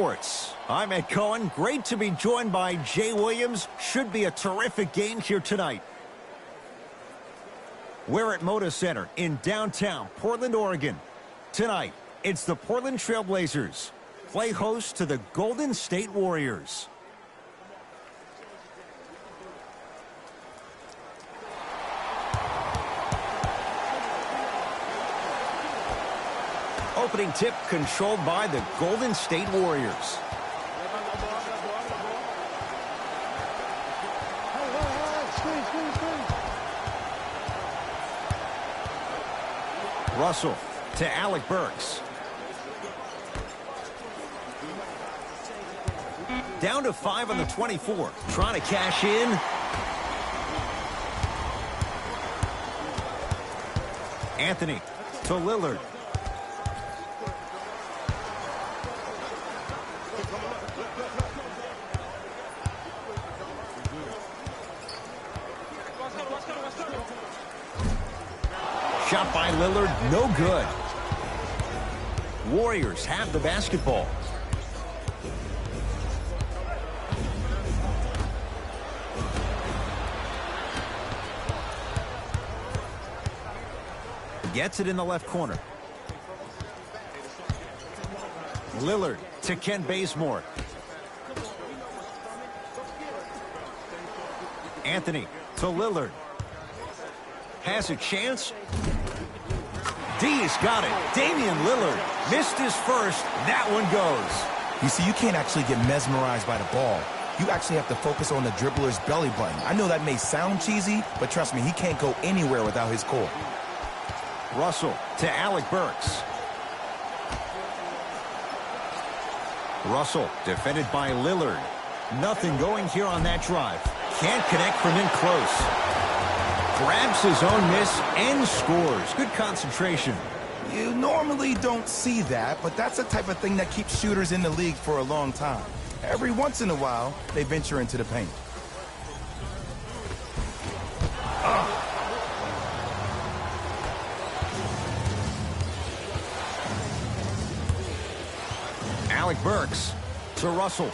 Sports. I'm Ed Cohen. Great to be joined by Jay Williams. Should be a terrific game here tonight. We're at Moda Center in downtown Portland, Oregon. Tonight, it's the Portland Trail Blazers. Play host to the Golden State Warriors. Opening tip controlled by the Golden State Warriors. Russell to Alec Burks. Down to 5 on the 24. Trying to cash in. Anthony to Lillard. Shot by Lillard, no good. Warriors have the basketball. Gets it in the left corner. Lillard to Kent Bazemore. Anthony to Lillard. Has a chance. D's got it. Damian Lillard missed his first. That one goes. You see, you can't actually get mesmerized by the ball. You actually have to focus on the dribbler's belly button. I know that may sound cheesy, but trust me, he can't go anywhere without his core. Russell to Alec Burks. Russell defended by Lillard. Nothing going here on that drive. Can't connect from in close. Grabs his own miss and scores. Good concentration. You normally don't see that, but that's the type of thing that keeps shooters in the league for a long time. Every once in a while, they venture into the paint. Alec Burks to Russell.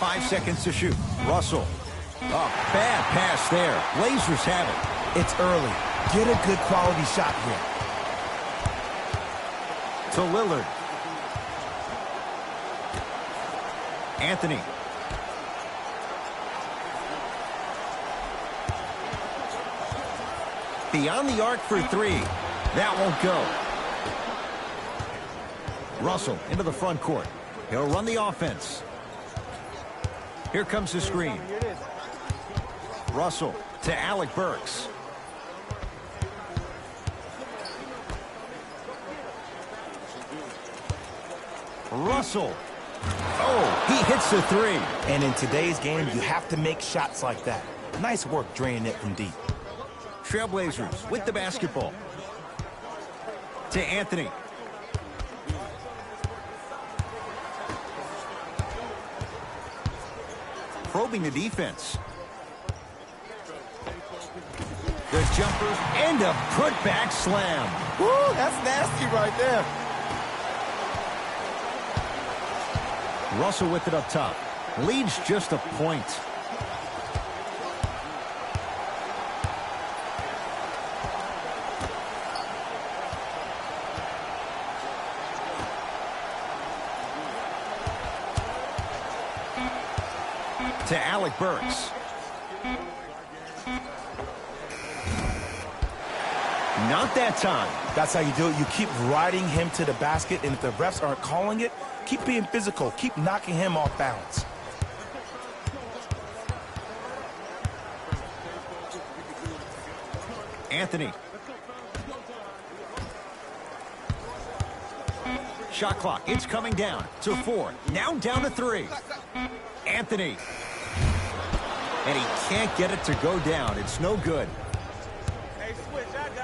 Five seconds to shoot. Russell. Oh, bad pass there. Blazers have it. It's early. Get a good quality shot here. To Lillard. Anthony. Beyond the arc for three. That won't go. Russell into the front court. He'll run the offense. Here comes the screen. Russell to Alec Burks. Russell. Oh, he hits the three. And in today's game, you have to make shots like that. Nice work draining it from deep. Trailblazers with the basketball. To Anthony. Probing the defense. The jumper and a putback slam. Woo, that's nasty right there. Russell with it up top. Leads just a point. To Alec Burks. Not that time. That's how you do it. You keep riding him to the basket, and if the refs aren't calling it, keep being physical. Keep knocking him off balance. Anthony. Shot clock. It's coming down to 4. Now down to 3. Anthony. And he can't get it to go down. It's no good.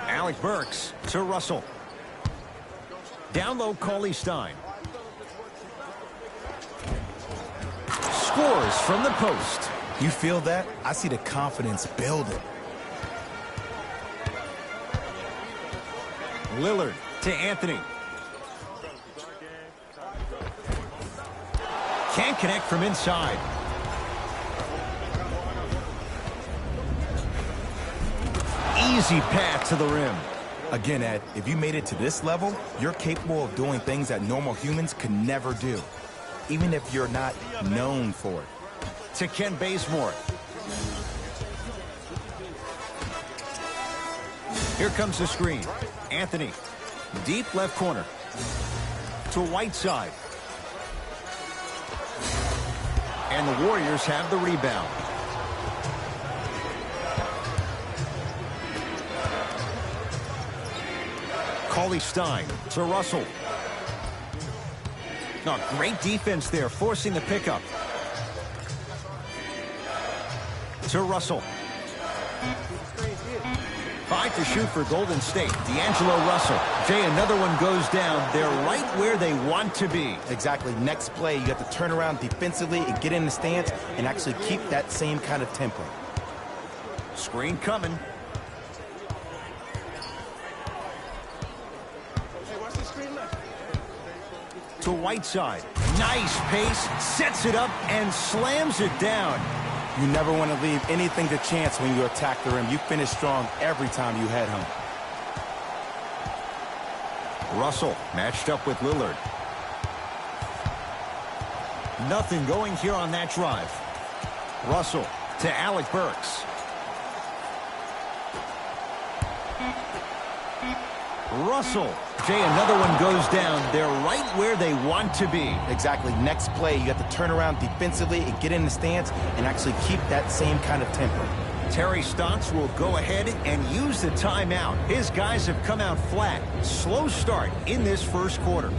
Alec Burks to Russell. Down low, Cauley Stein. Scores from the post. You feel that? I see the confidence building. Lillard to Anthony. Can't connect from inside. Easy path to the rim. Again, Ed, if you made it to this level, you're capable of doing things that normal humans could never do, even if you're not known for it. To Ken Bazemore. Here comes the screen. Anthony, deep left corner. To Whiteside. And the Warriors have the rebound. Cauley-Stein to Russell. Oh, great defense there, forcing the pickup. To Russell. 5 to shoot for Golden State. D'Angelo Russell. Jay, another one goes down. They're right where they want to be. Exactly. Next play, you have to turn around defensively and get in the stance and actually keep that same kind of tempo. Screen coming. To Whiteside. Nice pace. Sets it up and slams it down. You never want to leave anything to chance when you attack the rim. You finish strong every time you head home. Russell matched up with Lillard. Nothing going here on that drive. Russell to Alec Burks. Russell. Jay, another one goes down. They're right where they want to be. Exactly. Next play, you have to turn around defensively and get in the stance and actually keep that same kind of tempo. Terry Stotts will go ahead and use the timeout. His guys have come out flat. Slow start in this first quarter.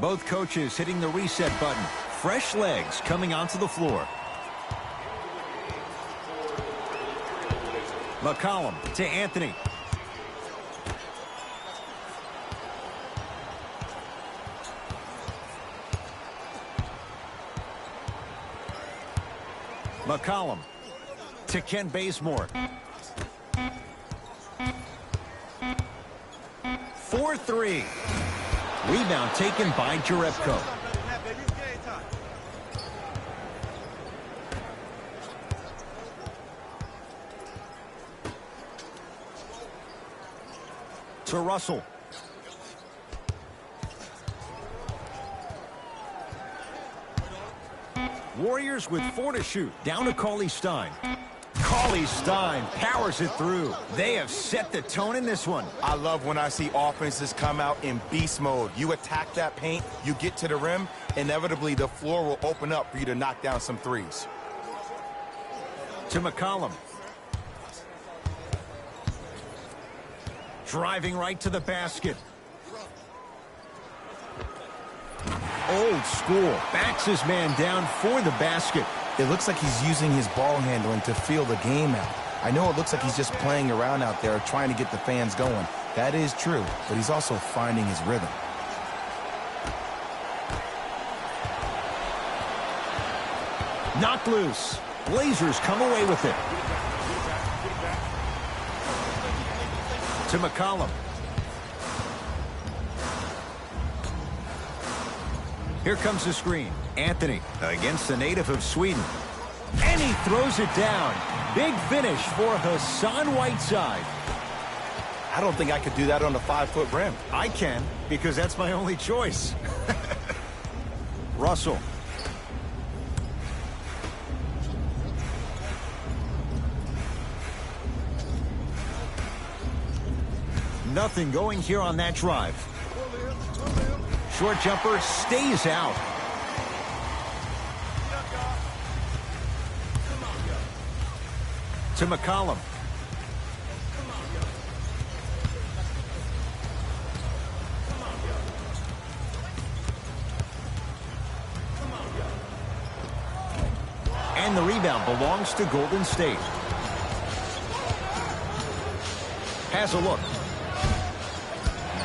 Both coaches hitting the reset button. Fresh legs coming onto the floor. McCollum to Anthony. McCollum to Ken Bazemore. 4-3. Rebound taken by Jerebko. To Russell. Warriors with 4 to shoot. Down to Cauley-Stein. Cauley-Stein powers it through. They have set the tone in this one. I love when I see offenses come out in beast mode. You attack that paint, you get to the rim, inevitably the floor will open up for you to knock down some threes. To McCollum. Driving right to the basket. Old school. Backs his man down for the basket. It looks like he's using his ball handling to feel the game out. I know it looks like he's just playing around out there trying to get the fans going. That is true, but he's also finding his rhythm. Knocked loose. Blazers come away with it. To McCollum. Here comes the screen. Anthony against the native of Sweden. And he throws it down. Big finish for Hassan Whiteside. I don't think I could do that on a 5-foot rim. I can, because that's my only choice. Russell. Nothing going here on that drive. Short jumper stays out. To McCollum. And the rebound belongs to Golden State. Has a look.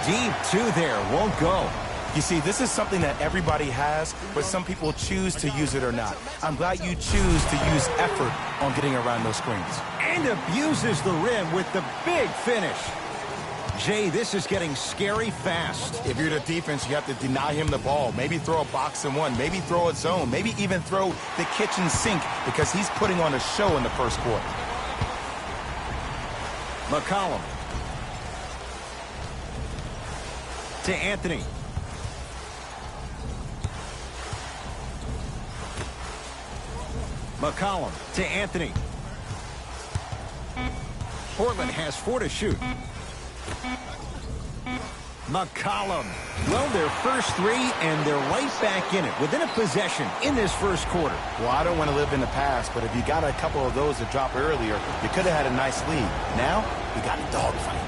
Deep two there, won't go. You see, this is something that everybody has, but some people choose to use it or not. I'm glad you choose to use effort on getting around those screens. And abuses the rim with the big finish. Jay, this is getting scary fast. If you're the defense, you have to deny him the ball. Maybe throw a box and one. Maybe throw a zone. Maybe even throw the kitchen sink because he's putting on a show in the first quarter. McCollum. To Anthony. McCollum to Anthony. Portland has 4 to shoot. McCollum. Well, their first 3, and they're right back in it within a possession in this first quarter. Well, I don't want to live in the past, but if you got a couple of those to drop earlier, you could have had a nice lead. Now, you got a dogfight.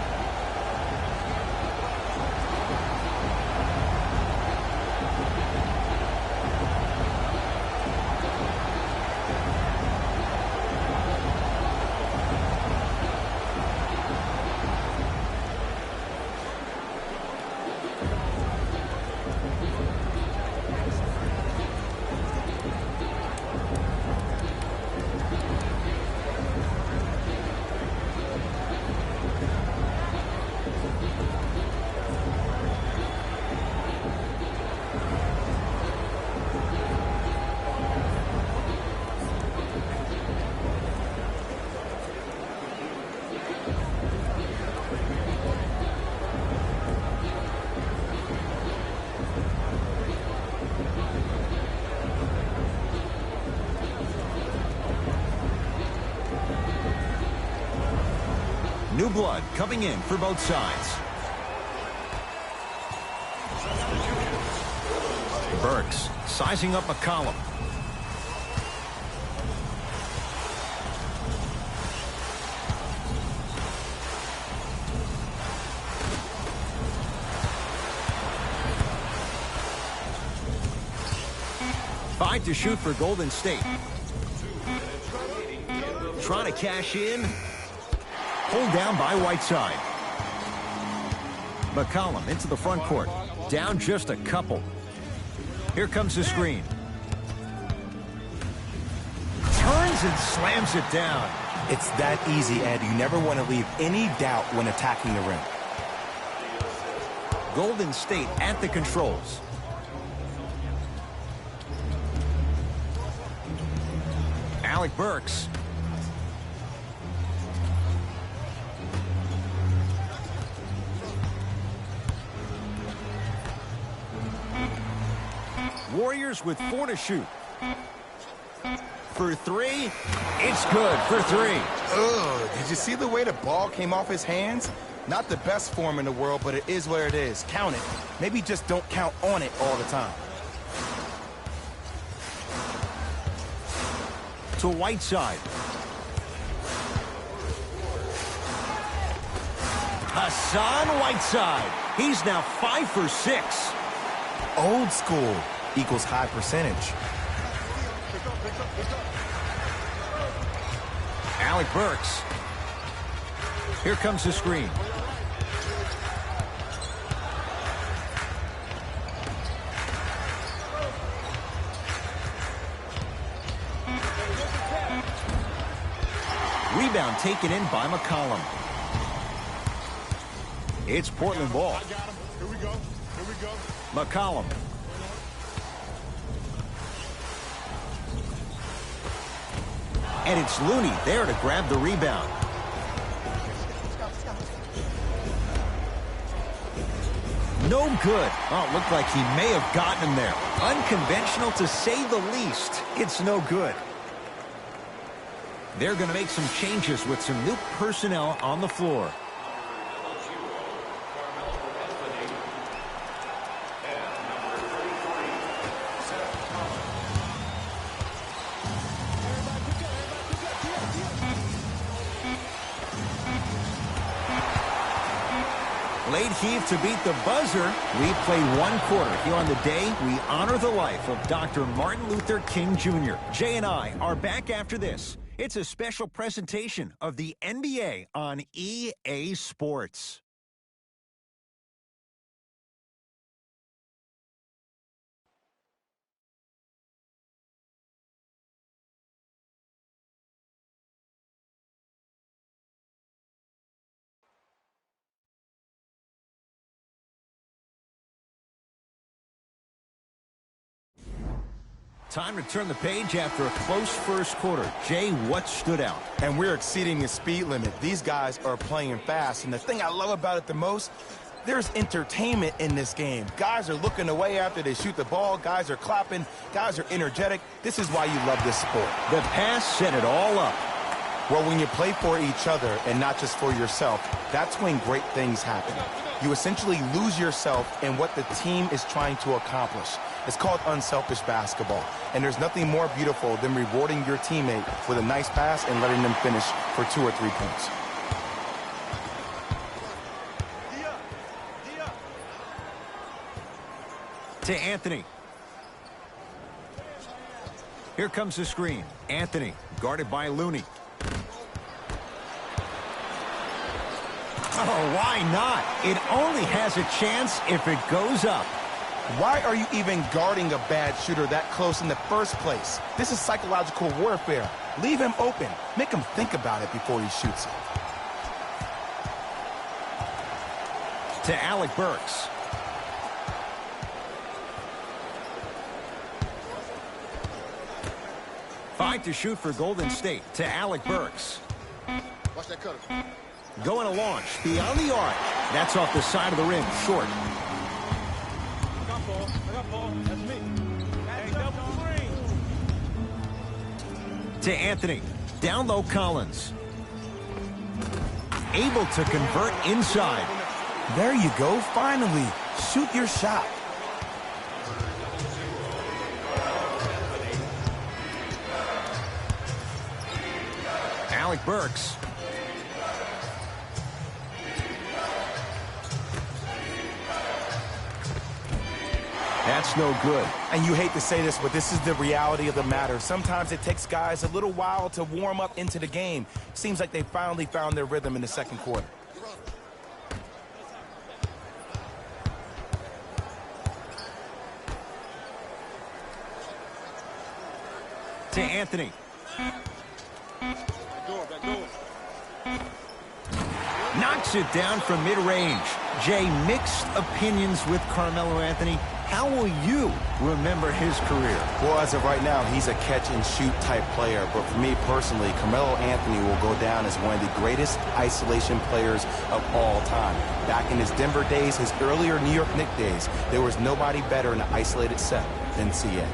New blood coming in for both sides. Burks sizing up McCollum. Five to shoot for Golden State. Trying to cash in. Pulled down by Whiteside. McCollum into the front court. Down just a couple. Here comes the screen. Turns and slams it down. It's that easy, Ed. You never want to leave any doubt when attacking the rim. Golden State at the controls. Alec Burks. Warriors with 4 to shoot. For 3, it's good for 3. Ugh, did you see the way the ball came off his hands? Not the best form in the world, but it is what it is. Count it. Maybe just don't count on it all the time. To Whiteside. Hassan Whiteside. He's now 5 for 6. Old school equals high percentage. Alec Burks. Here comes the screen. Rebound taken in by McCollum. It's Portland ball. Here we go. Here we go. McCollum. And it's Looney there to grab the rebound. No good. Oh, it looked like he may have gotten him there. Unconventional to say the least. It's no good. They're going to make some changes with some new personnel on the floor. Late heave to beat the buzzer. We play one quarter. Here on the day, we honor the life of Dr. Martin Luther King Jr. Jay and I are back after this. It's a special presentation of the NBA on EA Sports. Time to turn the page after a close first quarter. Jay, what stood out? And we're exceeding the speed limit. These guys are playing fast, and the thing I love about it the most, there's entertainment in this game. Guys are looking away after they shoot the ball. Guys are clapping. Guys are energetic. This is why you love this sport. The pass set it all up. Well, when you play for each other and not just for yourself, that's when great things happen. You essentially lose yourself in what the team is trying to accomplish. It's called unselfish basketball. And there's nothing more beautiful than rewarding your teammate with a nice pass and letting them finish for 2 or 3 points. To Anthony. Here comes the screen. Anthony, guarded by Looney. Oh, why not? It only has a chance if it goes up. Why are you even guarding a bad shooter that close in the first place? This is psychological warfare. Leave him open. Make him think about it before he shoots it. To Alec Burks. Five to shoot for Golden State. To Alec Burks. Watch that cutter. Going to launch beyond the arc. That's off the side of the rim, short. I got ball. That's me. Hey, double screen. To Anthony. Down low, Collins. Able to convert inside. There you go, finally. Shoot your shot. Alec Burks. That's no good. And you hate to say this, but this is the reality of the matter. Sometimes it takes guys a little while to warm up into the game. Seems like they finally found their rhythm in the second quarter. To Anthony. Back door. Knocks it down from mid-range. Jay, mixed opinions with Carmelo Anthony. How will you remember his career? Well, as of right now, he's a catch-and-shoot type player. But for me personally, Carmelo Anthony will go down as one of the greatest isolation players of all time. Back in his Denver days, his earlier New York Knicks days, there was nobody better in an isolated set than CA.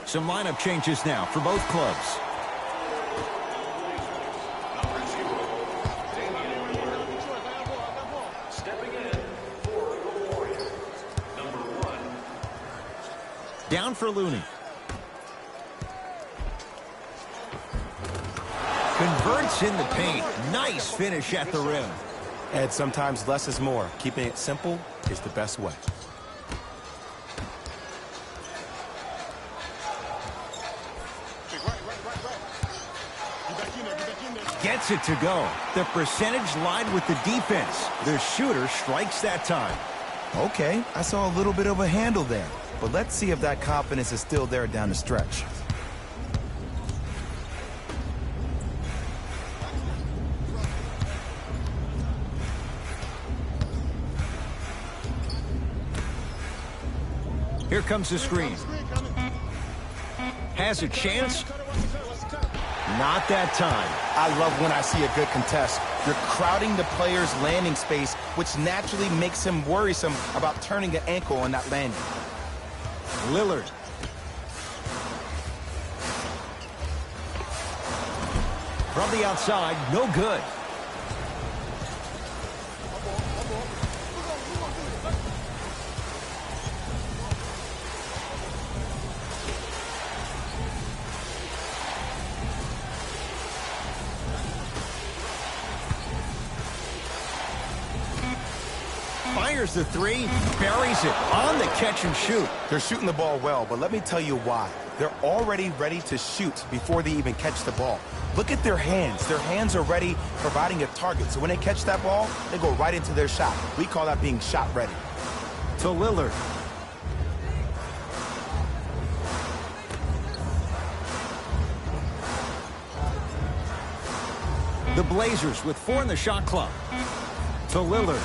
Some lineup changes now for both clubs. Stepping in for the Warriors, number 1. Down for Looney. Converts in the paint. Nice finish at the rim. And sometimes less is more. Keeping it simple is the best way. Gets it to go. The percentage lied with the defense. The shooter strikes that time. Okay, I saw a little bit of a handle there. But let's see if that confidence is still there down the stretch. Here comes the screen. Has a chance. Not that time. I love when I see a good contest. You're crowding the player's landing space, which naturally makes him worrisome about turning the ankle on that landing. Lillard. From the outside, no good. Fires the three, buries it on the catch and shoot. They're shooting the ball well, but let me tell you why. They're already ready to shoot before they even catch the ball. Look at their hands. Their hands are ready, providing a target. So when they catch that ball, they go right into their shot. We call that being shot ready. To Lillard. The Blazers with 4 in the shot clock. To Lillard.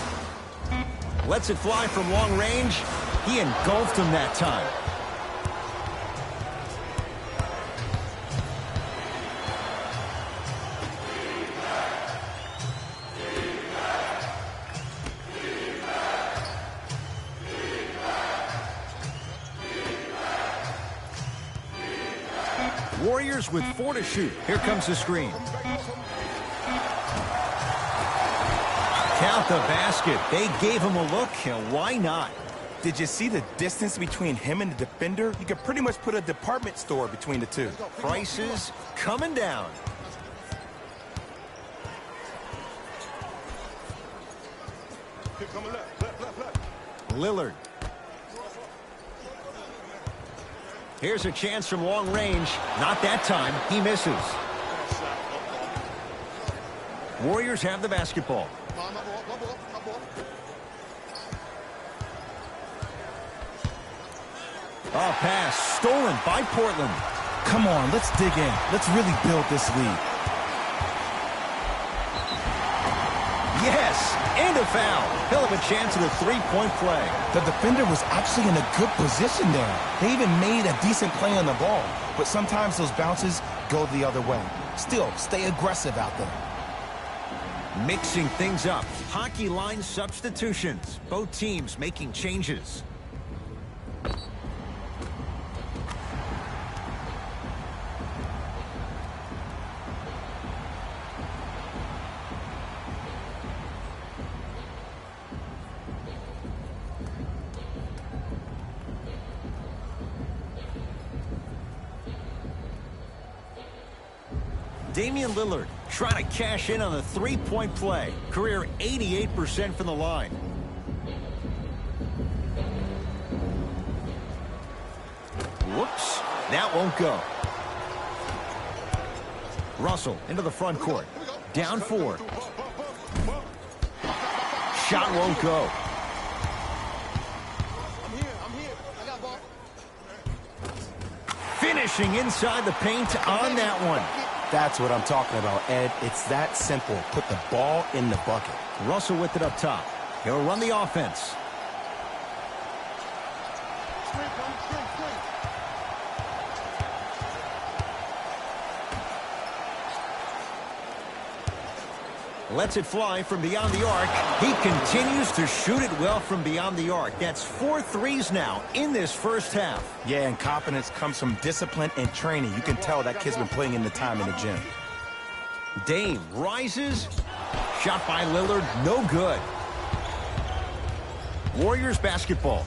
Lets it fly from long range. He engulfed him that time. Warriors with 4 to shoot. Here comes the screen. Count the basket. They gave him a look, and why not? Did you see the distance between him and the defender? You could pretty much put a department store between the two. Prices coming down. Lillard. Here's a chance from long range. Not that time. He misses. Warriors have the basketball. Oh, pass stolen by Portland. Come on, let's dig in. Let's really build this lead. Yes, and a foul. He'll have a chance at a three-point play. The defender was actually in a good position there. They even made a decent play on the ball. But sometimes those bounces go the other way. Still, stay aggressive out there. Mixing things up. Hockey line substitutions. Both teams making changes. Damian Lillard trying to cash in on a three-point play. Career 88% from the line. Whoops. That won't go. Russell into the front court. Down 4. Shot won't go. Finishing inside the paint on that one. That's what I'm talking about, Ed. It's that simple. Put the ball in the bucket. Russell with it up top. He'll run the offense. Lets it fly from beyond the arc. He continues to shoot it well from beyond the arc. That's 4 threes now in this first half. Yeah, and confidence comes from discipline and training. You can tell that kid's been putting in the time in the gym. Dame rises. Shot by Lillard, no good. Warriors basketball.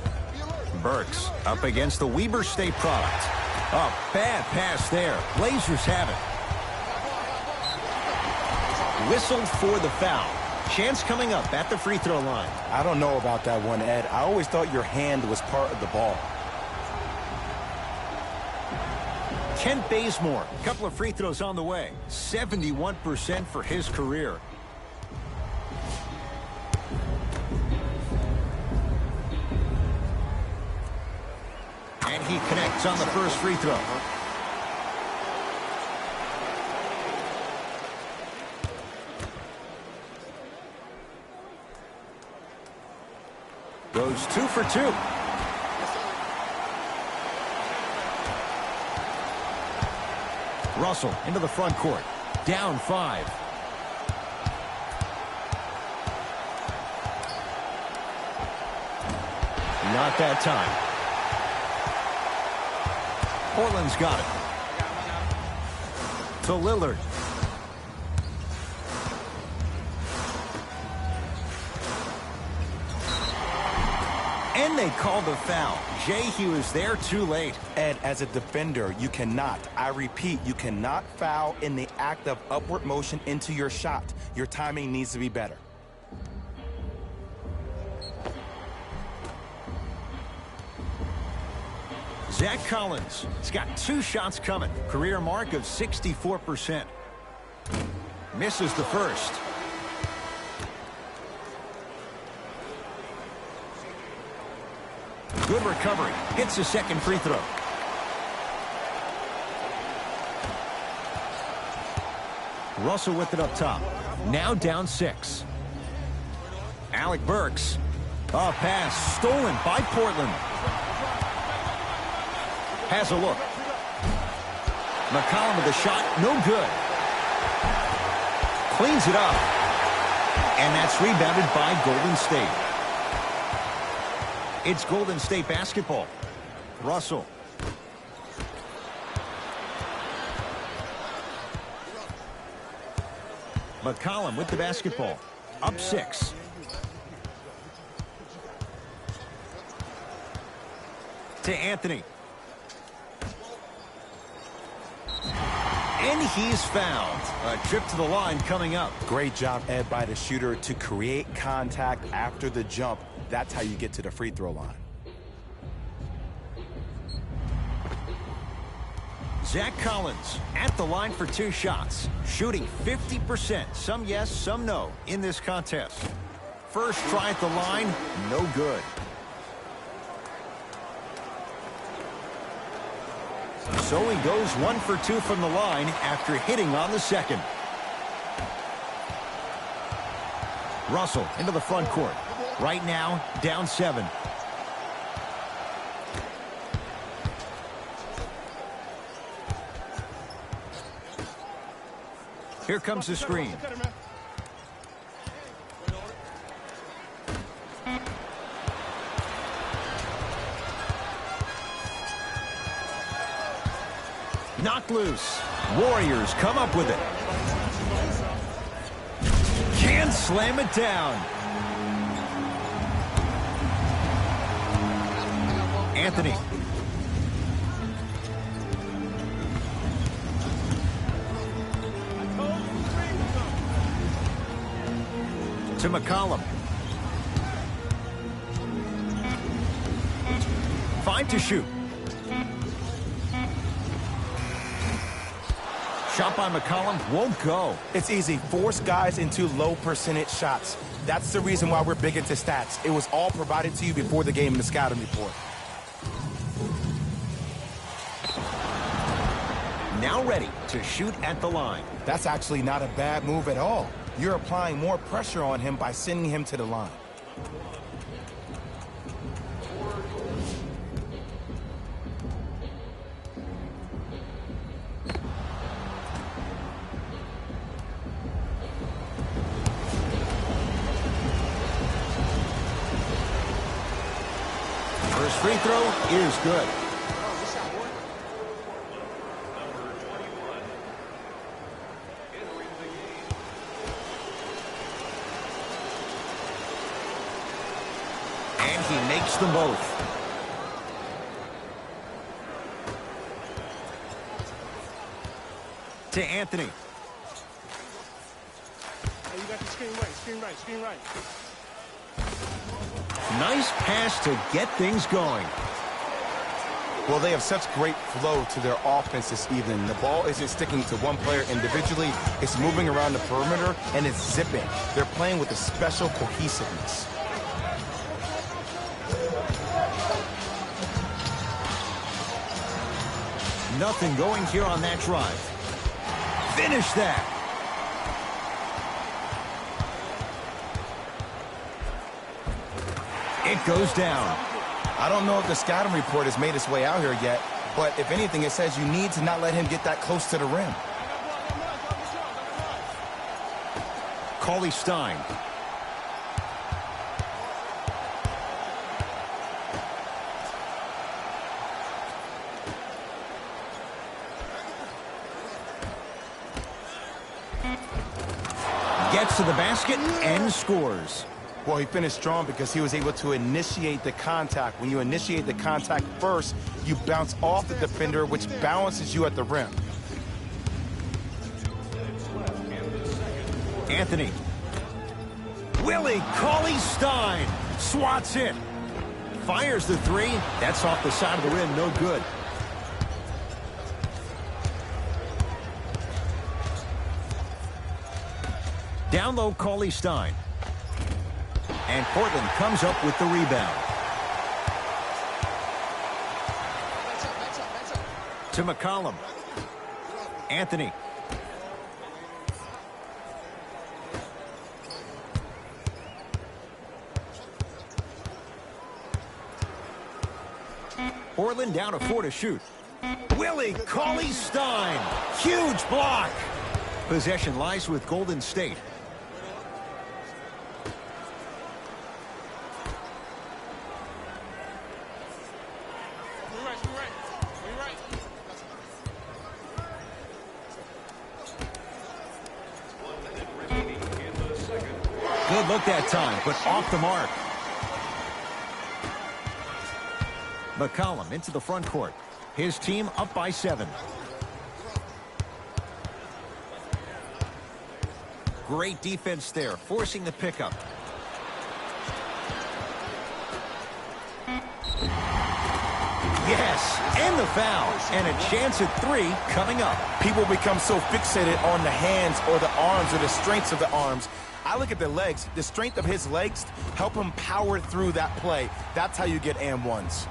Burks up against the Weber State product. A bad pass there. Blazers have it. Whistled for the foul. Chance coming up at the free throw line. I don't know about that one, Ed. I always thought your hand was part of the ball. Kent Bazemore, a couple of free throws on the way. 71% for his career. And he connects on the first free throw. Goes 2 for 2. Russell into the front court. Down 5. Not that time. Portland's got it. To Lillard. And they called the foul. Jay, he was there too late. Ed, as a defender, you cannot, I repeat, you cannot foul in the act of upward motion into your shot. Your timing needs to be better. Zach Collins has got 2 shots coming. Career mark of 64%. Misses the first. Good recovery. Hits the second free throw. Russell with it up top. Now down 6. Alec Burks. A pass stolen by Portland. Has a look. McCollum with a shot. No good. Cleans it up. And that's rebounded by Golden State. It's Golden State basketball. Russell. McCollum with the basketball. Up 6. To Anthony. And he's fouled. A trip to the line coming up. Great job, Ed, by the shooter to create contact after the jump. That's how you get to the free throw line. Zach Collins at the line for 2 shots. Shooting 50%. Some yes, some no in this contest. First try at the line, no good. So he goes 1 for 2 from the line after hitting on the second. Russell into the front court. Right now, down 7. Here comes the screen. Knocked loose. Warriors come up with it. Can't slam it down. Anthony. To McCollum. 5 to shoot. Shot by McCollum won't go. It's easy. Force guys into low percentage shots. That's the reason why we're big into stats. It was all provided to you before the game in the scouting report. Now ready to shoot at the line. That's actually not a bad move at all. You're applying more pressure on him by sending him to the line. First free throw is good. And he makes them both. To Anthony. Screen right. Nice pass to get things going. Well, they have such great flow to their offense this evening. The ball isn't sticking to one player individually. It's moving around the perimeter, and it's zipping. They're playing with a special cohesiveness. Nothing going here on that drive. Finish that. It goes down. I don't know if the scouting report has made its way out here yet, but if anything, it says you need to not let him get that close to the rim. Cauley Stein. Gets to the basket and scores. Well, he finished strong because he was able to initiate the contact. When you initiate the contact first, you bounce off the defender, which balances you at the rim. Anthony. Willie Cauley Stein swats it. Fires the three. That's off the side of the rim. No good. Down low, Cauley Stein. And Portland comes up with the rebound. To McCollum. Anthony. Portland down to 4 to shoot. Willie Cauley Stein. Huge block. Possession lies with Golden State. Good look that time, but off the mark. McCollum into the front court. His team up by 7. Great defense there, forcing the pickup. Yes, and the foul. And a chance at 3 coming up. People become so fixated on the hands or the arms or the strengths of the arms. I look at the legs. The strength of his legs help him power through that play. That's how you get and ones.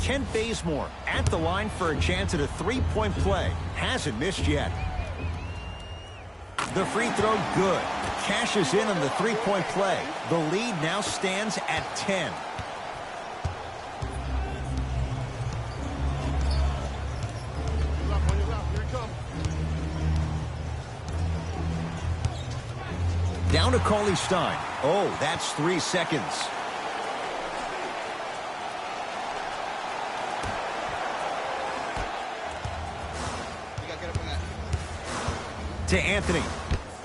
Kent Bazemore at the line for a chance at a 3-point play. Hasn't missed yet. The free throw good. Cashes in on the 3-point play. The lead now stands at 10. Down to Cauley Stein. Oh, that's 3 seconds. To Anthony.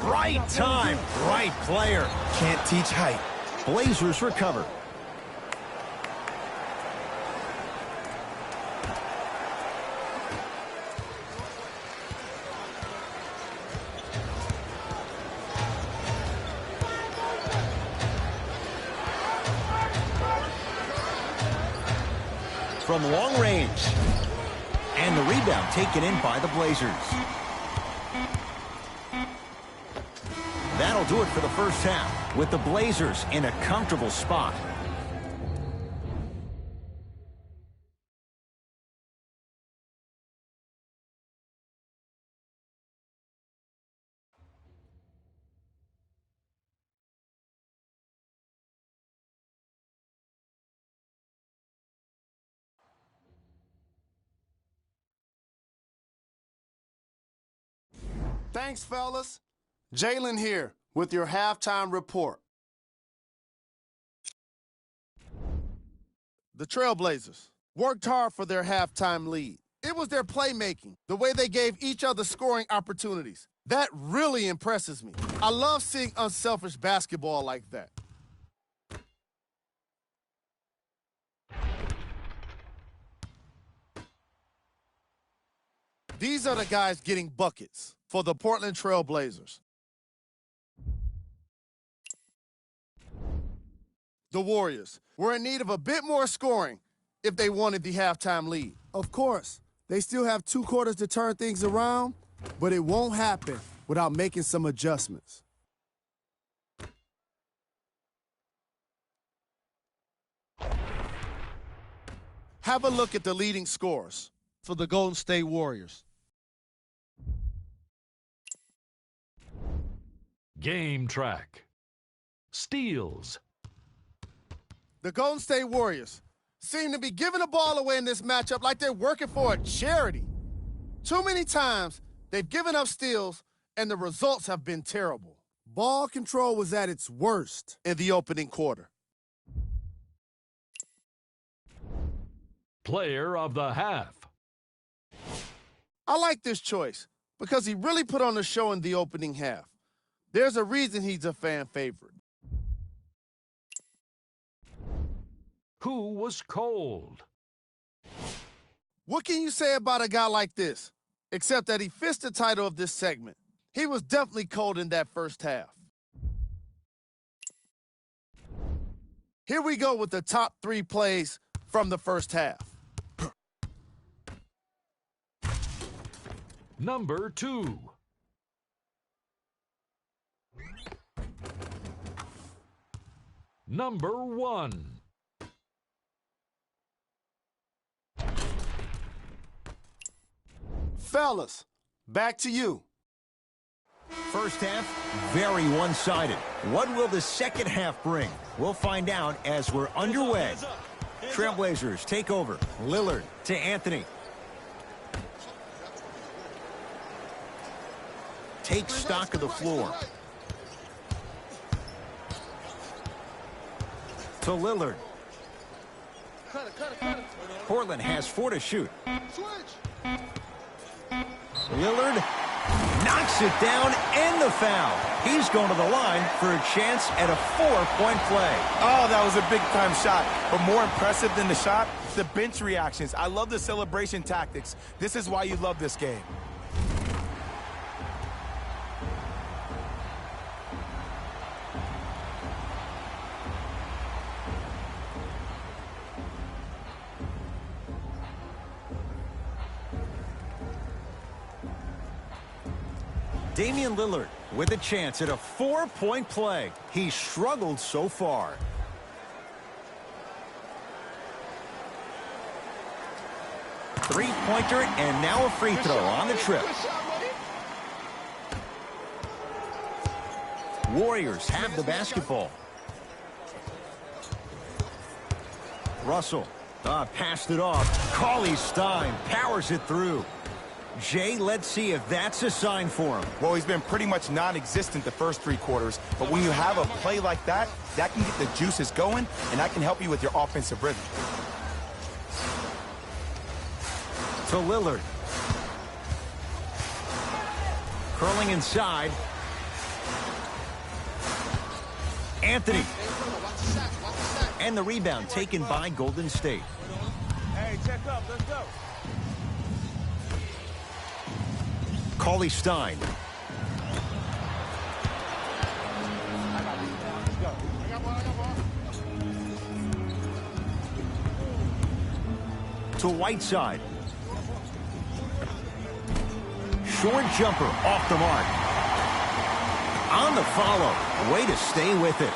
Right time, right player. Can't teach height. Blazers recover. From long range. And the rebound taken in by the Blazers. That'll do it for the first half, with the Blazers in a comfortable spot. Thanks, fellas. Jalen here with your halftime report. The Trailblazers worked hard for their halftime lead. It was their playmaking, the way they gave each other scoring opportunities. That really impresses me. I love seeing unselfish basketball like that. These are the guys getting buckets for the Portland Trail Blazers. The Warriors were in need of a bit more scoring if they wanted the halftime lead. Of course, they still have 2 quarters to turn things around, but it won't happen without making some adjustments. Have a look at the leading scorers for the Golden State Warriors. Game track. Steals. The Golden State Warriors seem to be giving the ball away in this matchup like they're working for a charity. Too many times, they've given up steals, and the results have been terrible. Ball control was at its worst in the opening quarter. Player of the half. I like this choice because he really put on a show in the opening half. There's a reason he's a fan favorite. Who was cold? What can you say about a guy like this, except that he fits the title of this segment? He was definitely cold in that first half. Here we go with the top 3 plays from the first half. Number 2. Number 1. Fellas, back to you. First half, very one-sided. What will the second half bring? We'll find out as we're underway. Trailblazers take over. Lillard to Anthony. Take stock of the floor. To Lillard. Portland has 4 to shoot. Lillard knocks it down and the foul. He's going to the line for a chance at a 4-point play. Oh, that was a big-time shot. But more impressive than the shot, the bench reactions. I love the celebration tactics. This is why you love this game. Damian Lillard with a chance at a 4-point play. He's struggled so far. Three-pointer and now a free throw on the trip. Warriors have the basketball. Russell passed it off. Cauley Stein powers it through. Jay, let's see if that's a sign for him. Well, he's been pretty much non-existent the first 3 quarters, but when you have a play like that, that can get the juices going, and that can help you with your offensive rhythm. To Lillard. Curling inside. Anthony. And the rebound taken by Golden State. Hey, check up. Let's go. Cauley Stein. To Whiteside. Short jumper off the mark. On the follow. Way to stay with it.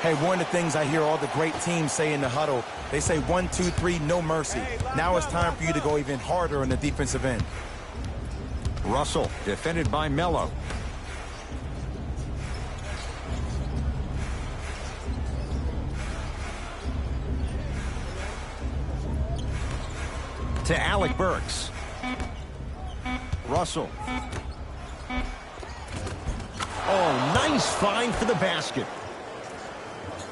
Hey, one of the things I hear all the great teams say in the huddle, they say 1, 2, 3, no mercy. Now it's time for you to go even harder on the defensive end. Russell, defended by Melo. To Alec Burks. Russell. Oh, nice find for the basket.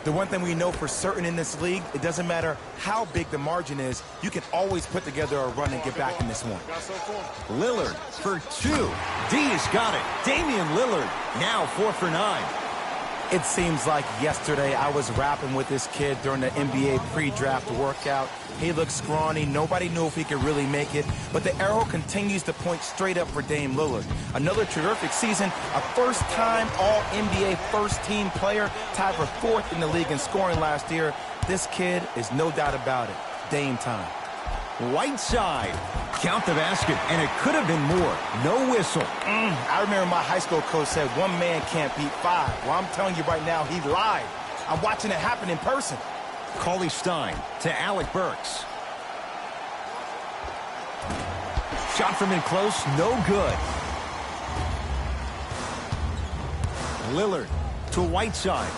The one thing we know for certain in this league, it doesn't matter how big the margin is, you can always put together a run and get back in this one. Lillard for 2. D has got it. Damian Lillard now 4 for 9. It seems like yesterday I was rapping with this kid during the NBA pre-draft workout. He looked scrawny. Nobody knew if he could really make it. But the arrow continues to point straight up for Dame Lillard. Another terrific season, a first-time All-NBA first-team player, tied for 4th in the league in scoring last year. This kid is no doubt about it. Dame time. Whiteside. Count the basket, and it could have been more. No whistle. I remember my high school coach said one man can't beat 5. Well, I'm telling you right now, he lied. I'm watching it happen in person. Cauley Stein to Alec Burks. Shot from in close, no good. Lillard to Whiteside.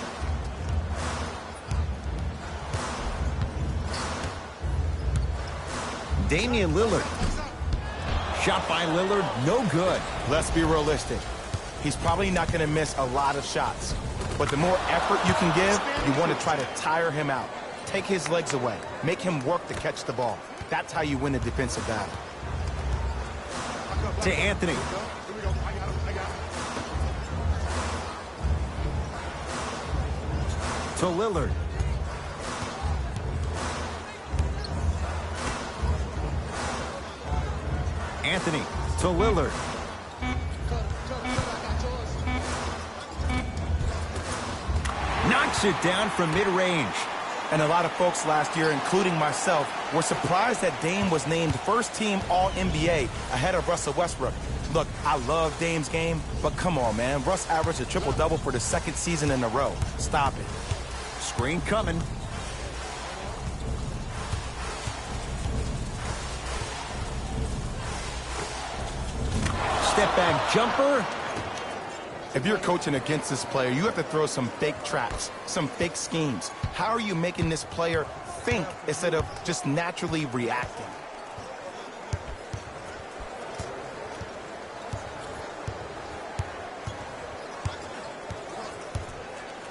Damian Lillard. Shot by Lillard, no good. Let's be realistic. He's probably not going to miss a lot of shots. But the more effort you can give, you want to try to tire him out. Take his legs away. Make him work to catch the ball. That's how you win a defensive battle. To Anthony. To Lillard. Anthony to Lillard. Knocks it down from mid-range. And a lot of folks last year, including myself, were surprised that Dame was named first-team All-NBA ahead of Russell Westbrook. Look, I love Dame's game, but come on, man. Russ averaged a triple-double for the 2nd season in a row. Stop it. Screen coming. Step back jumper. If you're coaching against this player, you have to throw some fake traps, some fake schemes. How are you making this player think instead of just naturally reacting?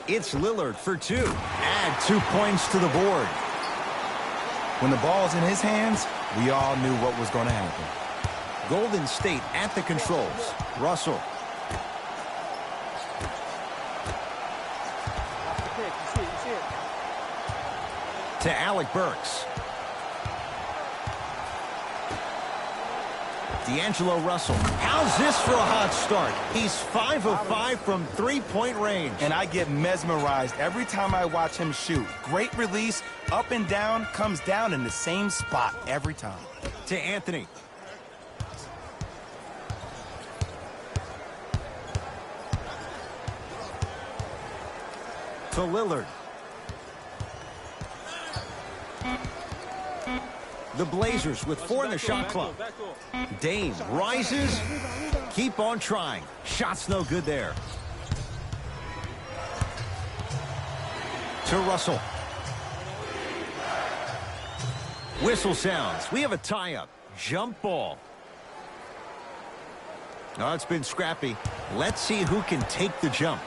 It's Lillard for 2. Add 2 points to the board. When the ball's in his hands, we all knew what was going to happen. Golden State at the controls. Russell. To Alec Burks. D'Angelo Russell. How's this for a hot start? He's 5 of 5 from 3-point range. And I get mesmerized every time I watch him shoot. Great release, up and down, comes down in the same spot every time. To Anthony. To Lillard. The Blazers with 4 in the shot clock. Dame rises. Keep on trying. Shot's no good there. To Russell. Whistle sounds. We have a tie-up. Jump ball. Oh, it's been scrappy. Let's see who can take the jump.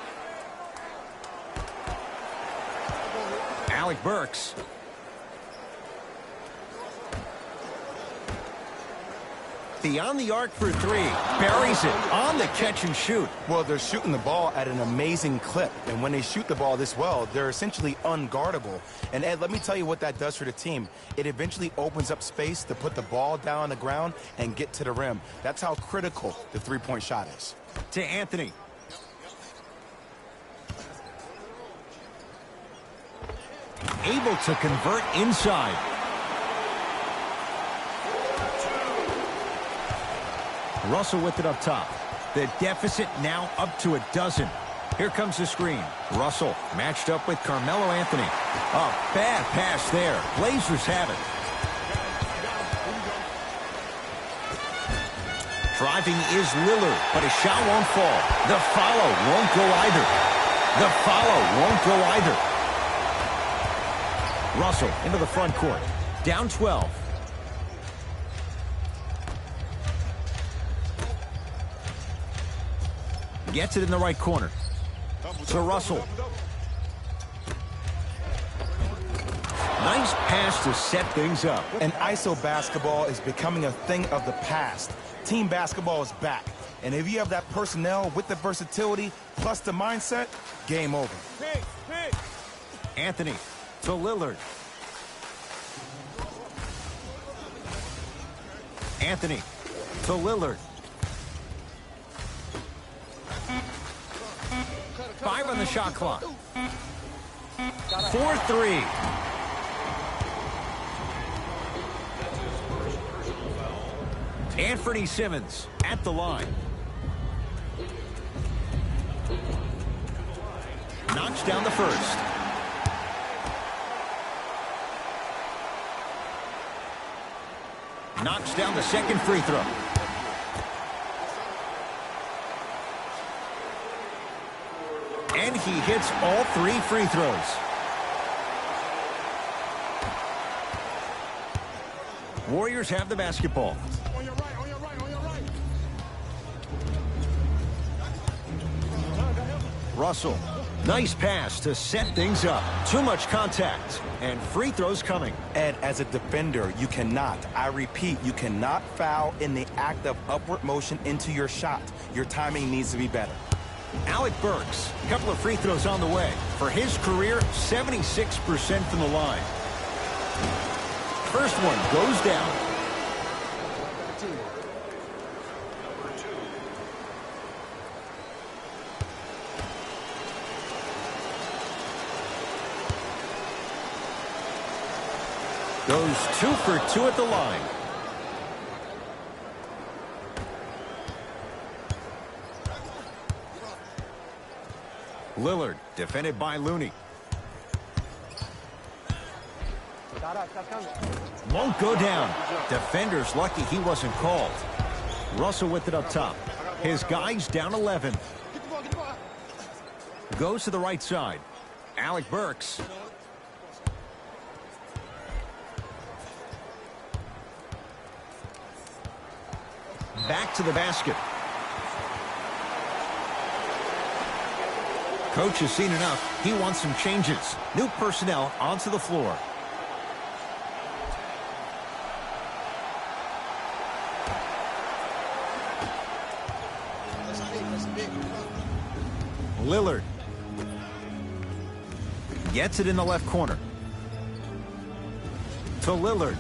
Alec Burks. Beyond the arc for 3. Buries it on the catch and shoot. Well, they're shooting the ball at an amazing clip. And when they shoot the ball this well, they're essentially unguardable. And, Ed, let me tell you what that does for the team. It eventually opens up space to put the ball down on the ground and get to the rim. That's how critical the three-point shot is. To Anthony. Able to convert inside. Russell with it up top. The deficit now up to a dozen. Here comes the screen. Russell matched up with Carmelo Anthony. A bad pass there. Blazers have it. Driving is Lillard, but his shot won't fall. The follow won't go either. The follow won't go either. Russell into the front court. Down 12. Gets it in the right corner. To Russell. Nice pass to set things up. And ISO basketball is becoming a thing of the past. Team basketball is back. And if you have that personnel with the versatility plus the mindset, game over. Pick, pick. Anthony to Lillard. Anthony to Lillard. 5 on the shot clock. 4-3. Anthony Simmons at the line. Knocks down the first. Knocks down the second free throw. And he hits all 3 free throws. Warriors have the basketball. On your right, on your right, on your right. Russell. Nice pass to set things up. Too much contact. And free throws coming. Ed, as a defender, you cannot, I repeat, you cannot foul in the act of upward motion into your shot. Your timing needs to be better. Alec Burks, a couple of free throws on the way. For his career, 76% from the line. First one goes down. Goes 2 for 2 at the line. Lillard, defended by Looney. Won't go down. Defender's lucky he wasn't called. Russell with it up top. His guy's down 11. Goes to the right side. Alec Burks. Back to the basket. Coach has seen enough. He wants some changes. New personnel onto the floor. Lillard gets it in the left corner. To Lillard.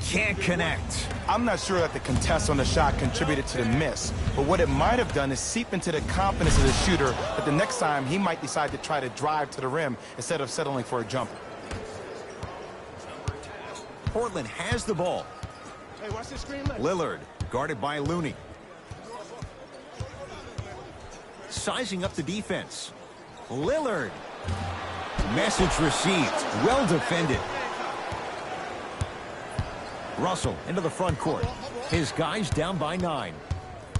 Can't connect. I'm not sure that the contest on the shot contributed to the miss, but what it might have done is seep into the confidence of the shooter that the next time he might decide to try to drive to the rim instead of settling for a jumper. Portland has the ball. Hey, watch this screen. Lillard, guarded by Looney. Sizing up the defense. Lillard. Message received. Well defended. Russell into the front court. His guy's down by 9.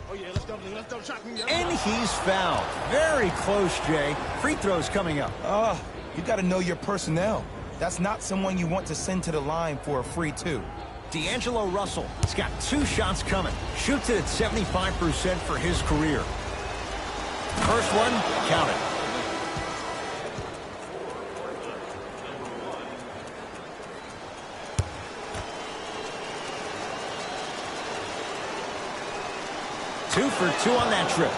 Oh, yeah, let's double shot. And he's fouled. Very close, Jay. Free throws coming up. You got to know your personnel. That's not someone you want to send to the line for a free 2. D'Angelo Russell has got 2 shots coming. Shoots it at 75% for his career. First one, counted. Two for 2 on that trip.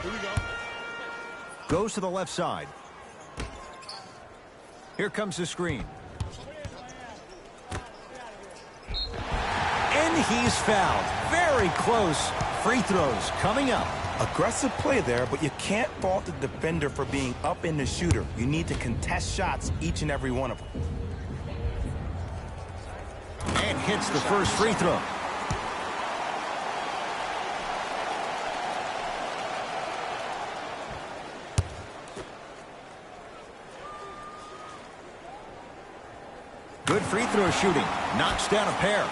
Here we go. Goes to the left side. Here comes the screen. And he's fouled. Very close. Free throws coming up. Aggressive play there, but you can't fault the defender for being up in the shooter. You need to contest shots, each and every one of them. And hits the first free throw. Good free throw shooting. Knocks down a pair.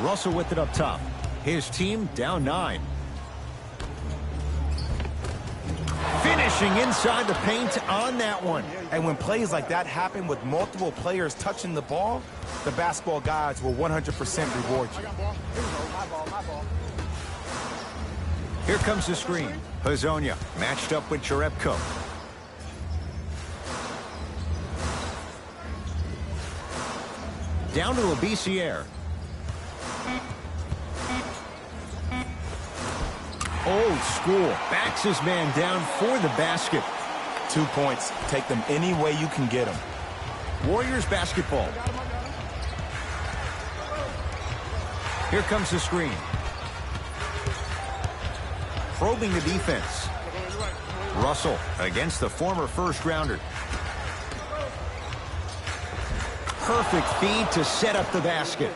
Russell with it up top. His team down 9. Finishes Finishing inside the paint on that one. And when plays like that happen with multiple players touching the ball, the basketball gods will 100% reward you. Here comes the screen. Hazonia matched up with Jerebko. Down to Labissiere. Old school. Backs his man down for the basket. 2 points. Take them any way you can get them. Warriors basketball. Here comes the screen. Probing the defense. Russell against the former first-rounder. Perfect feed to set up the basket.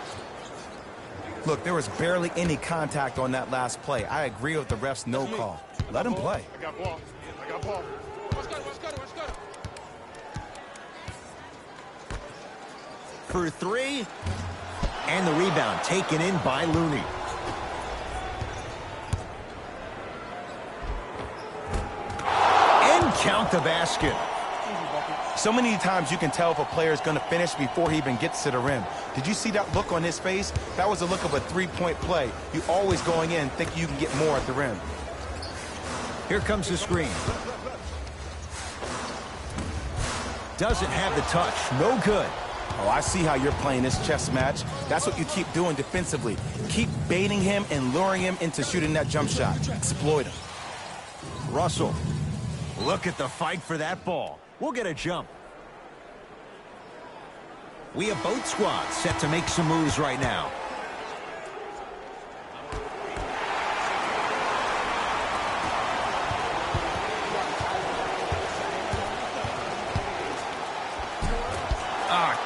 Look, there was barely any contact on that last play. I agree with the ref's no call. Let him play. I got ball. I got ball. Watch go. For three. And the rebound taken in by Looney. And count the basket. So many times you can tell if a player is going to finish before he even gets to the rim. Did you see that look on his face? That was the look of a three-point play. You always going in thinking you can get more at the rim. Here comes the screen. Doesn't have the touch. No good. Oh, I see how you're playing this chess match. That's what you keep doing defensively. Keep baiting him and luring him into shooting that jump shot. Exploit him. Russell. Look at the fight for that ball. We'll get a jump. We have both squads set to make some moves right now.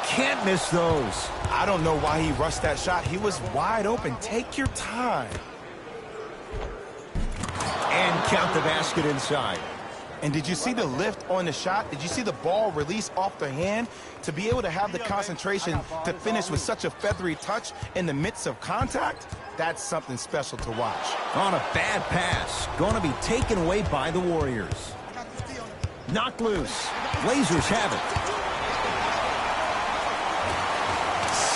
Can't miss those. I don't know why he rushed that shot. He was wide open. Take your time. And count the basket inside. And did you see the lift on the shot? Did you see the ball release off the hand? To be able to have the concentration to finish with such a feathery touch in the midst of contact, that's something special to watch. On a bad pass. Going to be taken away by the Warriors. Knocked loose. Blazers have it.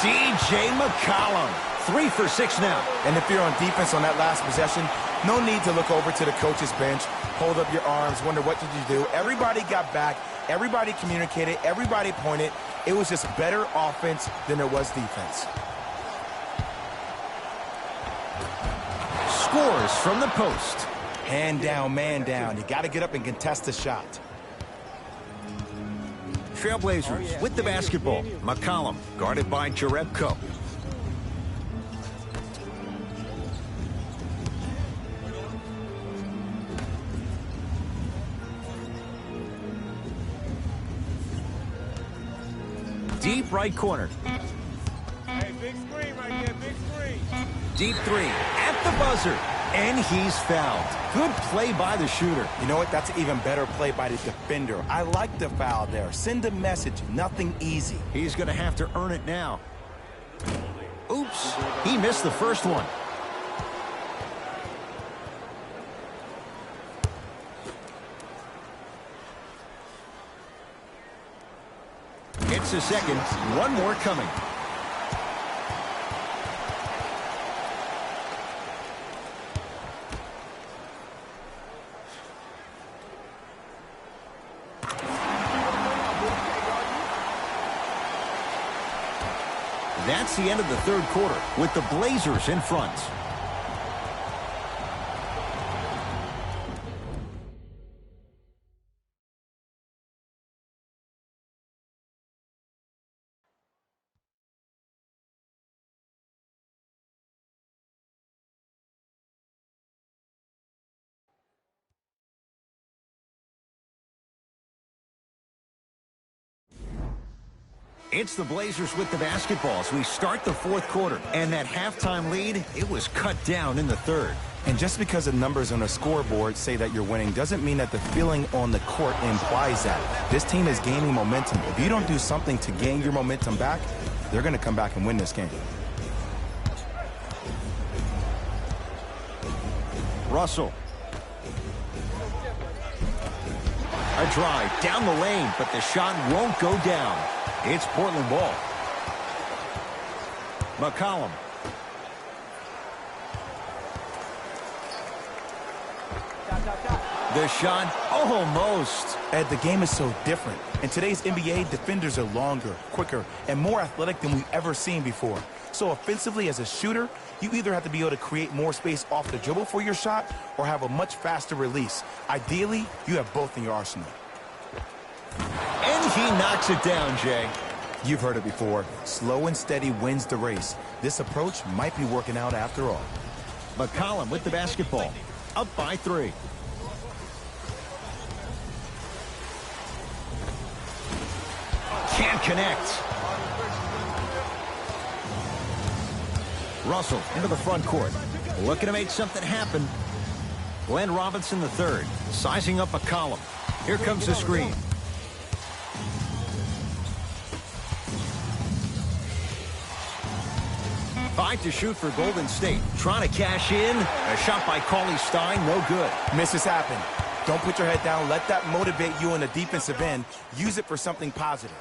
C.J. McCollum. 3 for 6 now. And if you're on defense on that last possession, no need to look over to the coach's bench, hold up your arms, wonder what did you do. Everybody got back. Everybody communicated. Everybody pointed. It was just better offense than it was defense. Scores from the post. Hand down, man down. You got to get up and contest the shot. Trailblazers with the basketball. McCollum guarded by Jerebko. Deep right corner. Hey, big screen right there, big screen. Deep three at the buzzer. And he's fouled. Good play by the shooter. You know what? That's an even better play by the defender. I like the foul there. Send a message. Nothing easy. He's going to have to earn it now. Oops. He missed the first one. It's a second. One more coming. That's the end of the third quarter with the Blazers in front. It's the Blazers with the basketball as we start the fourth quarter. And that halftime lead, it was cut down in the third. And just because the numbers on a scoreboard say that you're winning doesn't mean that the feeling on the court implies that. This team is gaining momentum. If you don't do something to gain your momentum back, they're going to come back and win this game. Russell. A drive down the lane, but the shot won't go down. It's Portland ball. McCollum. The shot, almost. Ed, the game is so different. In today's NBA, defenders are longer, quicker, and more athletic than we've ever seen before. So offensively, as a shooter, you either have to be able to create more space off the dribble for your shot or have a much faster release. Ideally, you have both in your arsenal. And he knocks it down, Jay. You've heard it before. Slow and steady wins the race. This approach might be working out after all. McCollum with the basketball. Up by 3. Can't connect. Russell into the front court. Looking to make something happen. Glenn Robinson III sizing up McCollum. Here comes the screen. Five to shoot for Golden State. Trying to cash in. A shot by Cauley Stein. No good. Misses happen. Don't put your head down. Let that motivate you in the defensive end. Use it for something positive.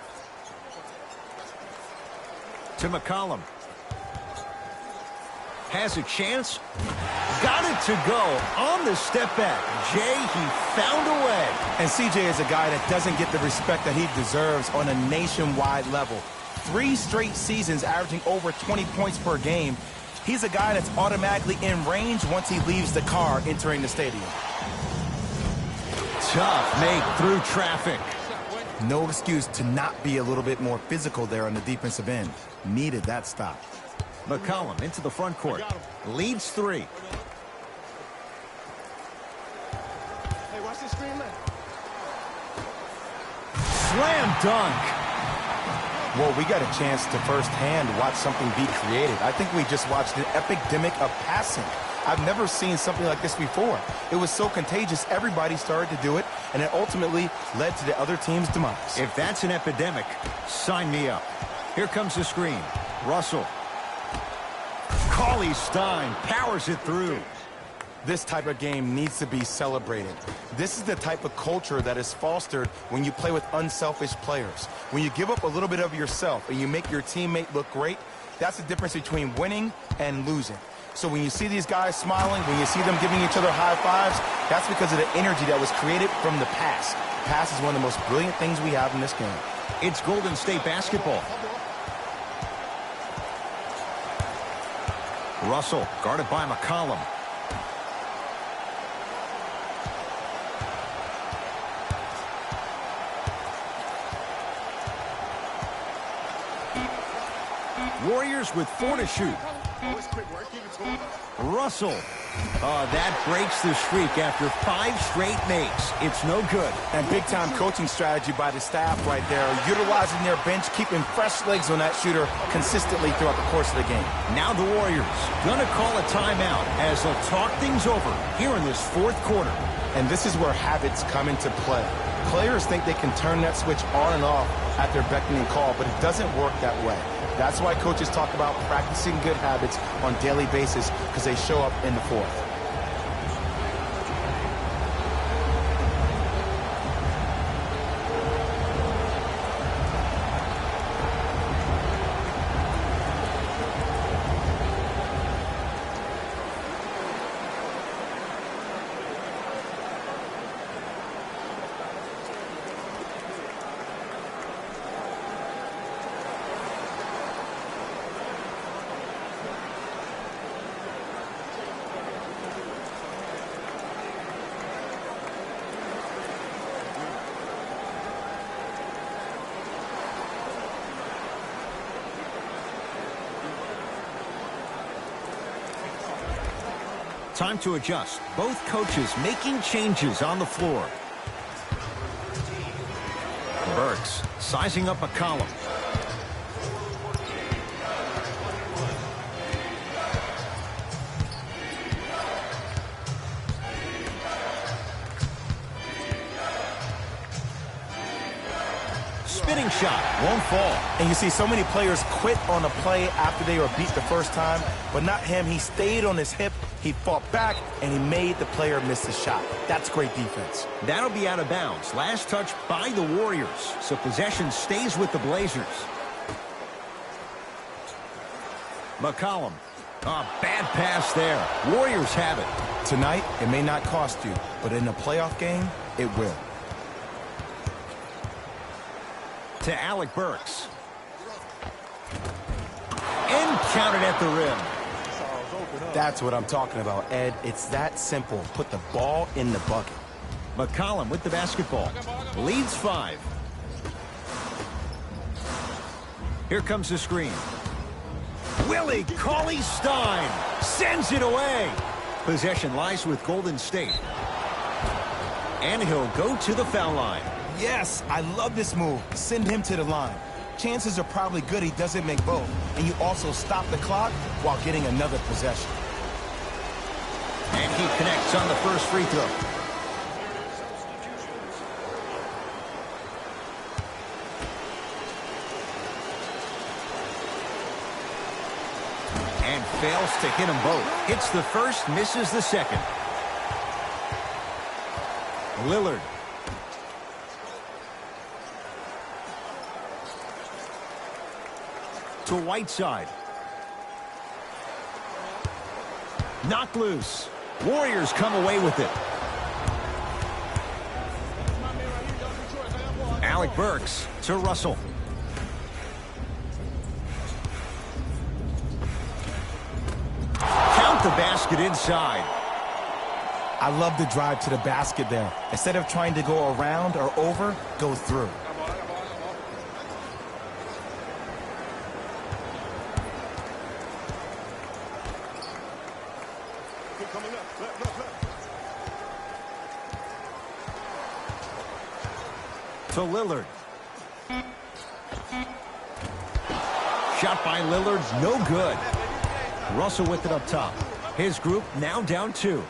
To McCollum. Has a chance. Got it to go on the step back. Jay, he found a way. And CJ is a guy that doesn't get the respect that he deserves on a nationwide level. 3 straight seasons averaging over 20 points per game. He's a guy that's automatically in range once he leaves the car entering the stadium. Tough make through traffic. No excuse to not be a little bit more physical there on the defensive end. Needed that stop. McCollum into the front court. Leads 3. Hey, watch this screen, man. Slam dunk. Well, we got a chance to firsthand watch something be created. I think we just watched an epidemic of passing. I've never seen something like this before. It was so contagious, everybody started to do it, and it ultimately led to the other team's demise. If that's an epidemic, sign me up. Here comes the screen. Russell. Cauley Stein powers it through. This type of game needs to be celebrated. This is the type of culture that is fostered when you play with unselfish players. When you give up a little bit of yourself and you make your teammate look great, that's the difference between winning and losing. So when you see these guys smiling, when you see them giving each other high fives, that's because of the energy that was created from the pass. Pass is one of the most brilliant things we have in this game. It's Golden State basketball. Russell guarded by McCollum. Warriors with 4 to shoot. Russell. That breaks the streak after 5 straight makes. It's no good. And big-time coaching strategy by the staff right there, utilizing their bench, keeping fresh legs on that shooter consistently throughout the course of the game. Now the Warriors gonna call a timeout as they'll talk things over here in this 4th quarter. And this is where habits come into play. Players think they can turn that switch on and off at their beckoning call, but it doesn't work that way. That's why coaches talk about practicing good habits on a daily basis, because they show up in the 4th. Time to adjust. Both coaches making changes on the floor. Burks sizing up McCollum. Spinning shot, won't fall. And you see so many players quit on a play after they were beat the first time, but not him. He stayed on his hip. He fought back, and he made the player miss the shot. That's great defense. That'll be out of bounds. Last touch by the Warriors. So possession stays with the Blazers. McCollum. Oh, bad pass there. Warriors have it. Tonight, it may not cost you, but in a playoff game, it will. To Alec Burks. And counted at the rim. That's what I'm talking about, Ed. It's that simple. Put the ball in the bucket. McCollum with the basketball. Leads 5. Here comes the screen. Willie Cauley-Stein sends it away. Possession lies with Golden State. And he'll go to the foul line. Yes, I love this move. Send him to the line. Chances are probably good he doesn't make both. And you also stop the clock while getting another possession. And he connects on the first free throw. And fails to hit them both. Hits the first, misses the second. Lillard. To Whiteside. Knocked loose. Warriors come away with it. Alec Burks to Russell. Count the basket inside. I love the drive to the basket there. Instead of trying to go around or over, go through. To Lillard. Shot by Lillard, no good. Russell with it up top. His group now down 2.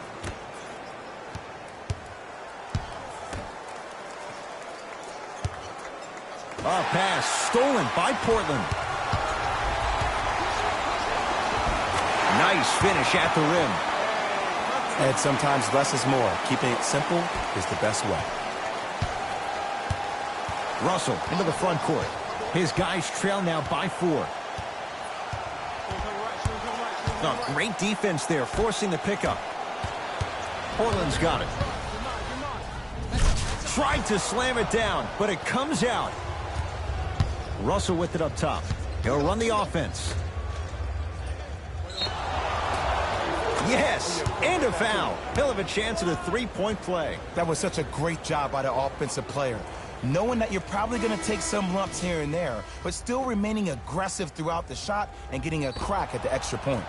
A pass stolen by Portland. Nice finish at the rim. And sometimes less is more. Keeping it simple is the best way. Russell into the front court. His guys trail now by 4. Oh, great defense there, forcing the pickup. Portland's got it. Tried to slam it down, but it comes out. Russell with it up top. He'll run the offense. Yes, and a foul. He'll have a chance at a 3-point play. That was such a great job by the offensive player. Knowing that you're probably going to take some lumps here and there, but still remaining aggressive throughout the shot and getting a crack at the extra point.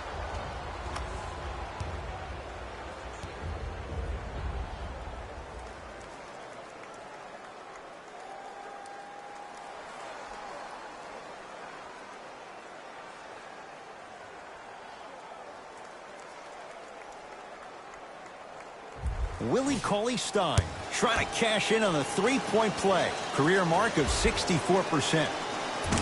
Willie Cauley-Stein trying to cash in on a 3-point play. Career mark of 64%.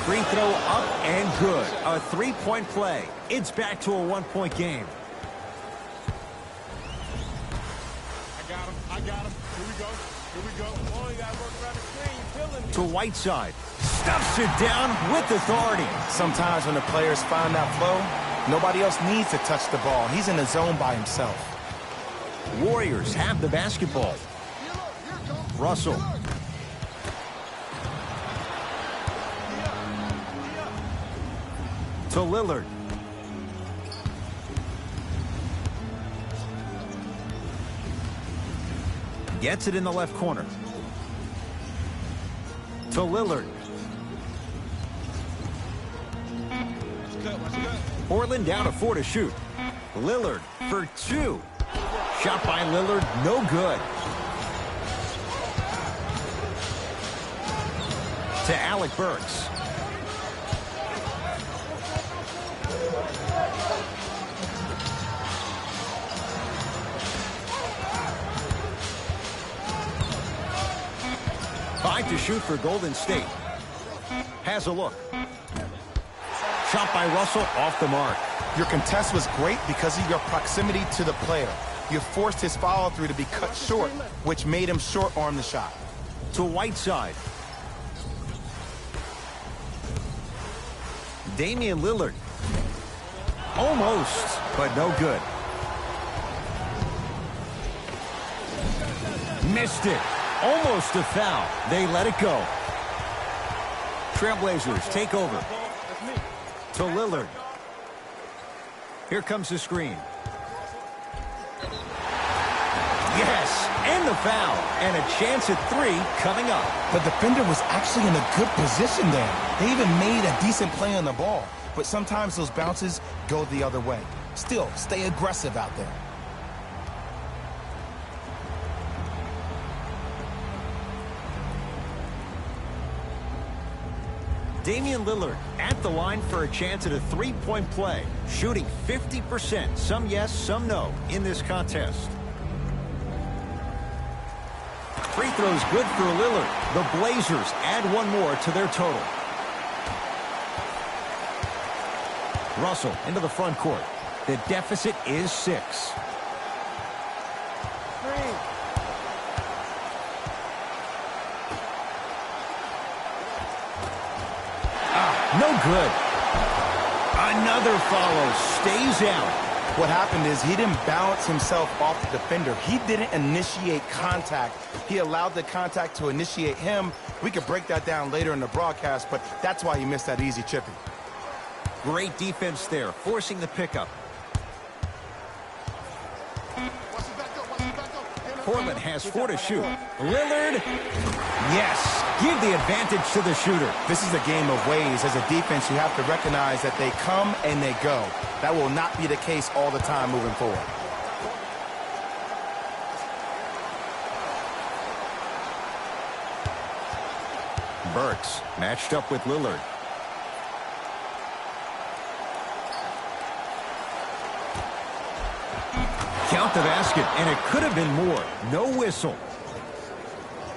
Free throw up and good. A 3-point play. It's back to a 1-point game. I got him. Here we go. Here we go. Oh, you got to work around the screen. Killing me. To Whiteside. Stuffs it down with authority. Sometimes when the players find that flow, nobody else needs to touch the ball. He's in the zone by himself. Warriors have the basketball. Russell. To Lillard. Gets it in the left corner. To Lillard. Portland down to 4 to shoot. Lillard for 2. Shot by Lillard, no good. To Alec Burks. Five to shoot for Golden State. Has a look. Shot by Russell off the mark. Your contest was great because of your proximity to the player. You forced his follow-through to be cut short, which made him short-arm the shot. To Whiteside. Damian Lillard. Almost, but no good. Missed it. Almost a foul. They let it go. Trailblazers take over. To Lillard. Here comes the screen. Yes, and the foul. And a chance at 3 coming up. The defender was actually in a good position there. They even made a decent play on the ball. But sometimes those bounces go the other way. Still, stay aggressive out there. Damian Lillard at the line for a chance at a 3-point play. Shooting 50%. Some yes, some no in this contest. Free throws good for Lillard. The Blazers add one more to their total. Russell into the front court. The deficit is 6. No good. Another follow. Stays out. What happened is he didn't balance himself off the defender. He didn't initiate contact. He allowed the contact to initiate him. We could break that down later in the broadcast, but that's why he missed that easy chippy. Great defense there, forcing the pickup. Portland has 4 to shoot. Lillard. Yes. Give the advantage to the shooter. This is a game of ways. As a defense, you have to recognize that they come and they go. That will not be the case all the time moving forward. Burks matched up with Lillard. Count the basket, and it could have been more. No whistle.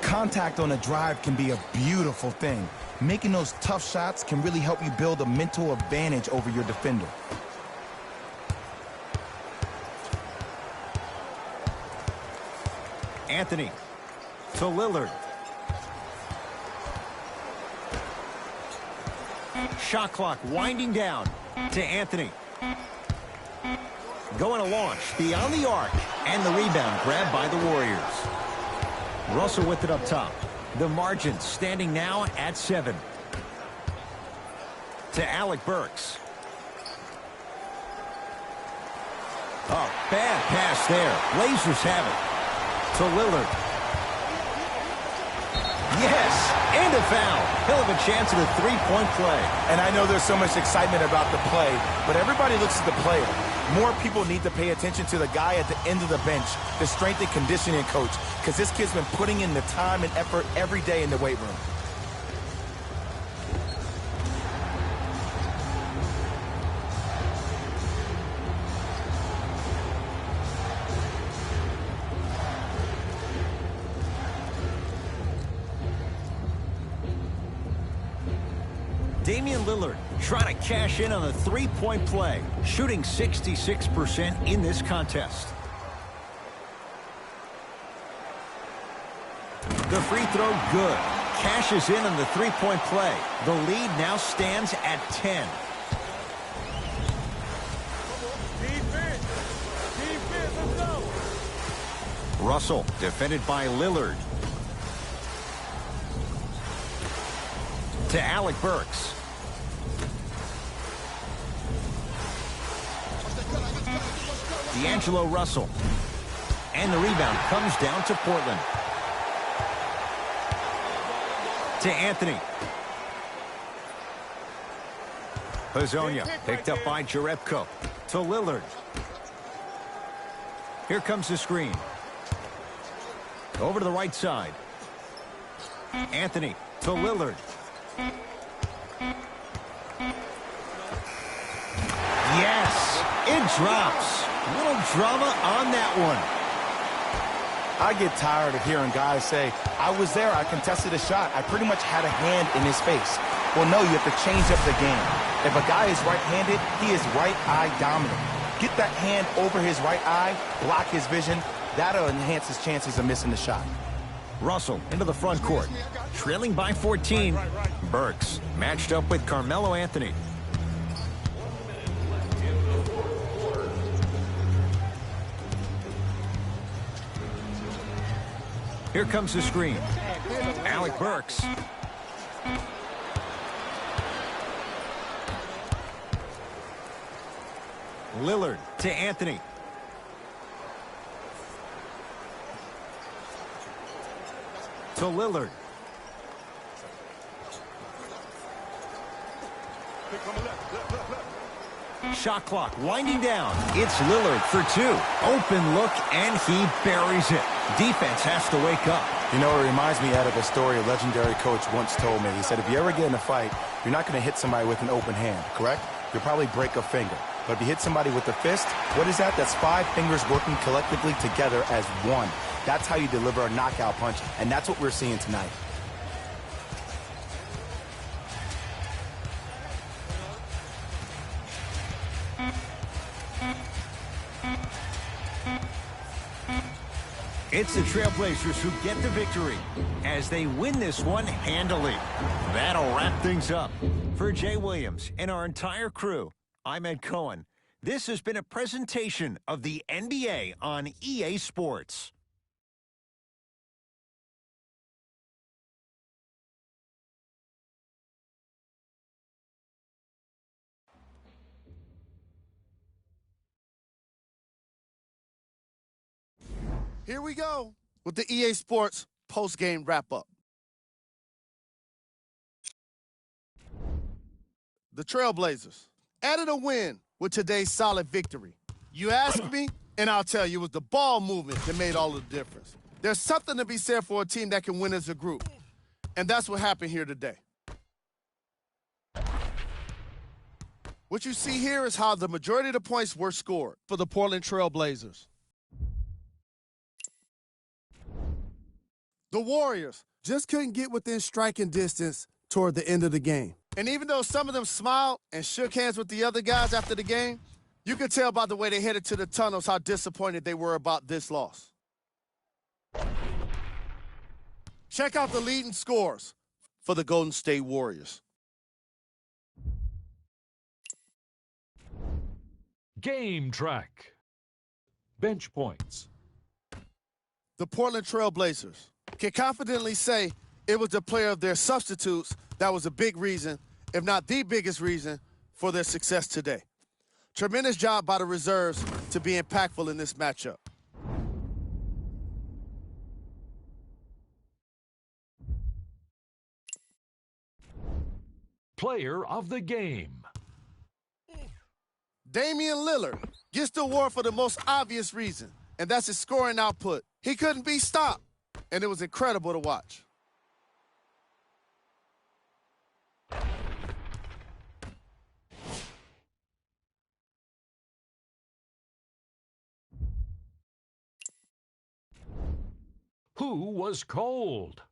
Contact on a drive can be a beautiful thing. Making those tough shots can really help you build a mental advantage over your defender. Anthony to Lillard. Shot clock winding down to Anthony. Going to launch beyond the arc, and the rebound grabbed by the Warriors. Russell with it up top. The margin standing now at 7. To Alec Burks. Oh, bad pass there. Blazers have it. To Lillard. Yes, and a foul. He'll have a chance at a 3-point play. And I know there's so much excitement about the play, but everybody looks at the player. More people need to pay attention to the guy at the end of the bench, the strength and conditioning coach, because this kid's been putting in the time and effort every day in the weight room. Damian Lillard trying to cash in on a 3-point play, shooting 66% in this contest. The free throw good. Cashes in on the 3-point play. The lead now stands at 10. Defense. Defense, let's go. Russell defended by Lillard. To Alec Burks. D'Angelo Russell. And the rebound comes down to Portland. To Anthony. Hazonia picked up by Jerebko. To Lillard. Here comes the screen. Over to the right side. Anthony to Lillard. Yes, it drops. A little drama on that one. I get tired of hearing guys say, I was there, I contested a shot, I pretty much had a hand in his face. Well, no, you have to change up the game. If a guy is right-handed, he is right-eye dominant. Get that hand over his right eye, block his vision. That'll enhance his chances of missing the shot. Russell into the front court. Trailing by 14. Burks matched up with Carmelo Anthony. Here comes the screen. Alec Burks. Lillard to Anthony. To Lillard. Shot clock winding down. It's Lillard for two. Open look, and he buries it. Defense has to wake up. You know, it reminds me out of a story a legendary coach once told me. He said, if you ever get in a fight, you're not going to hit somebody with an open hand, correct? You'll probably break a finger. But if you hit somebody with a fist, what is that? That's 5 fingers working collectively together as one. That's how you deliver a knockout punch, and that's what we're seeing tonight. It's the Trailblazers who get the victory as they win this one handily. That'll wrap things up. For Jay Williams and our entire crew, I'm Ed Cohen. This has been a presentation of the NBA on EA Sports. Here we go with the EA Sports post-game wrap-up. The Trailblazers added a win with today's solid victory. You ask me, and I'll tell you, it was the ball movement that made all the difference. There's something to be said for a team that can win as a group, and that's what happened here today. What you see here is how the majority of the points were scored for the Portland Trailblazers. The Warriors just couldn't get within striking distance toward the end of the game. And even though some of them smiled and shook hands with the other guys after the game, you could tell by the way they headed to the tunnels how disappointed they were about this loss. Check out the leading scores for the Golden State Warriors. Game track. Bench points. The Portland Trailblazers can confidently say it was the player of their substitutes that was a big reason, if not the biggest reason, for their success today. Tremendous job by the reserves to be impactful in this matchup. Player of the game. Damian Lillard gets the award for the most obvious reason, and that's his scoring output. He couldn't be stopped, and it was incredible to watch. Who was cold?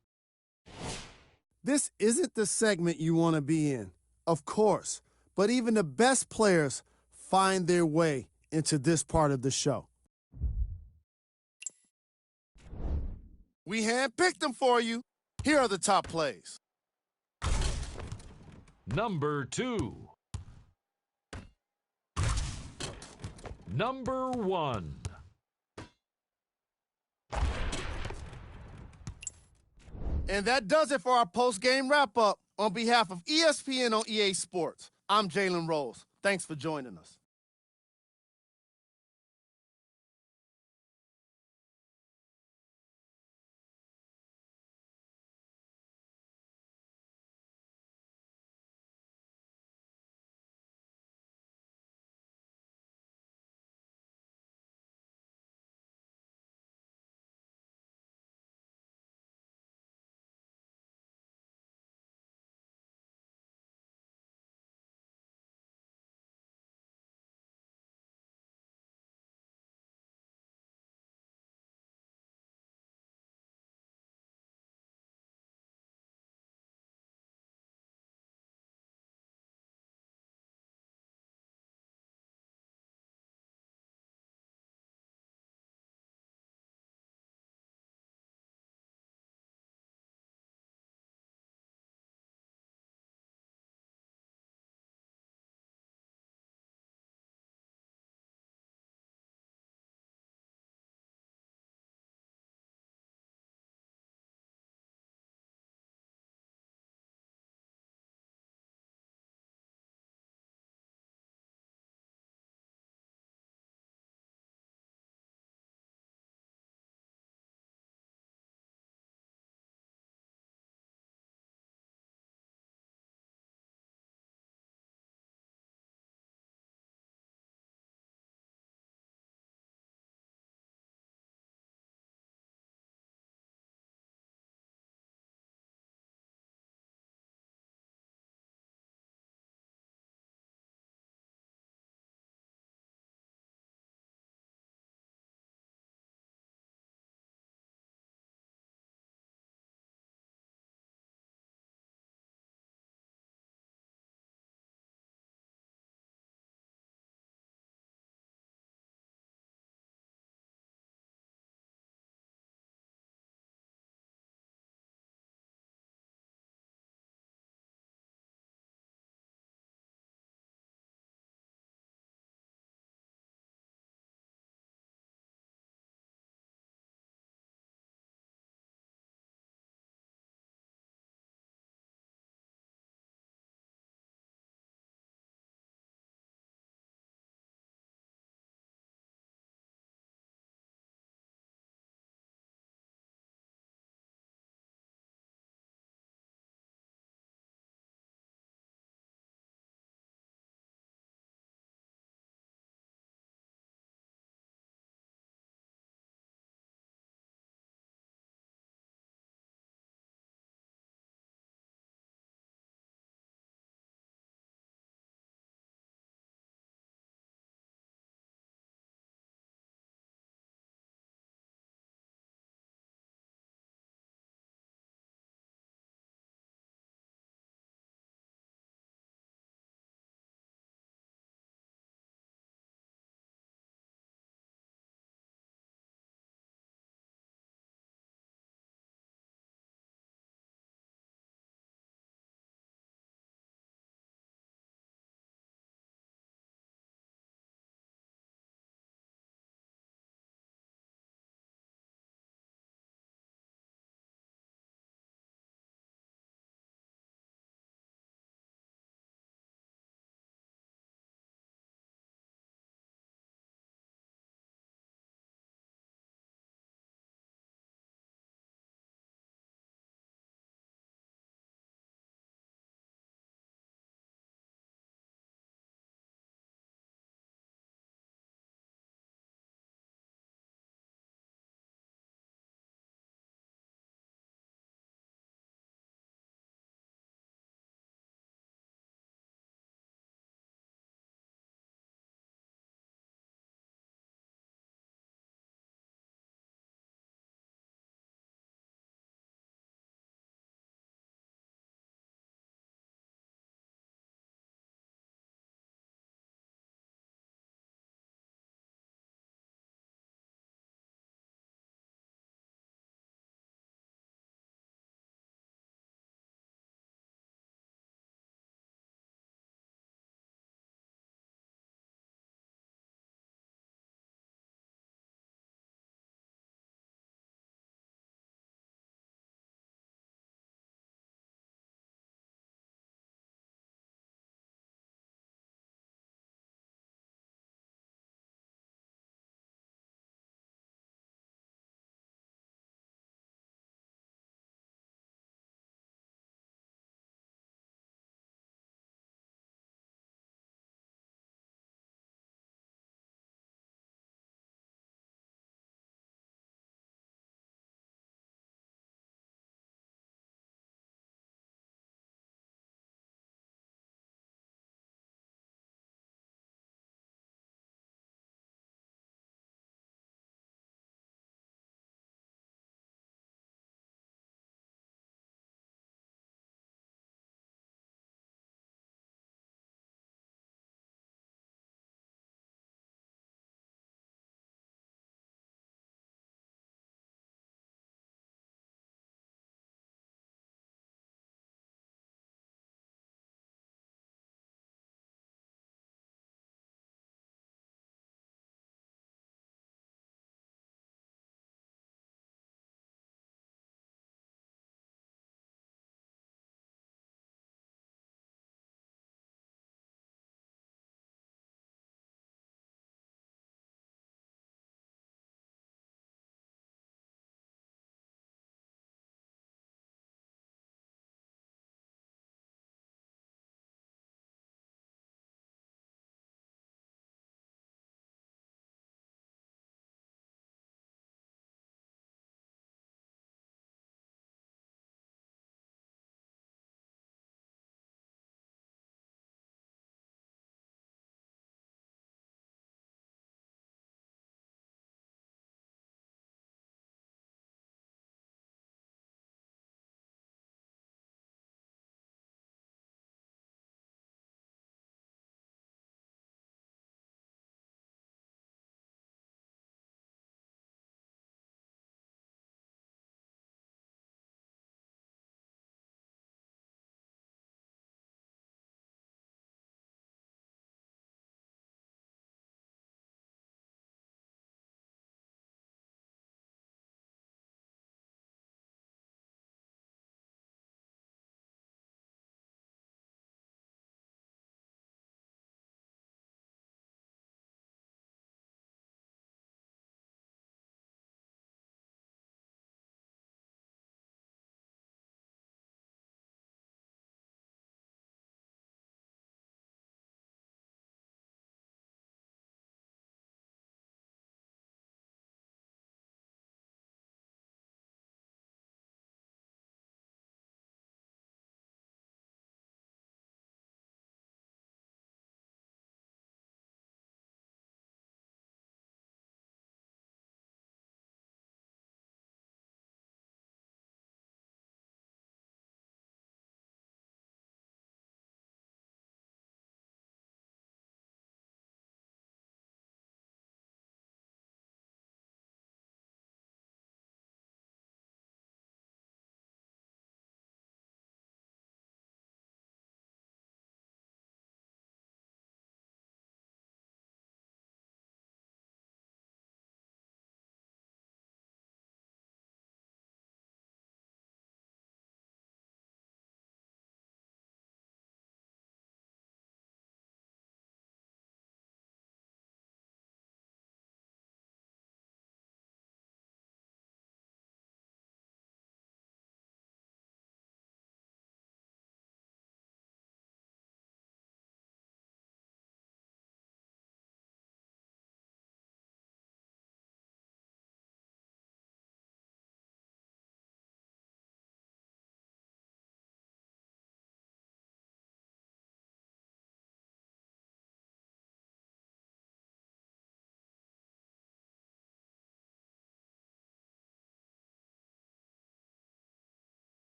This isn't the segment you want to be in, of course, but even the best players find their way into this part of the show. We handpicked them for you. Here are the top plays. Number 2. Number 1. And that does it for our post-game wrap-up. On behalf of ESPN on EA Sports, I'm Jalen Rose. Thanks for joining us.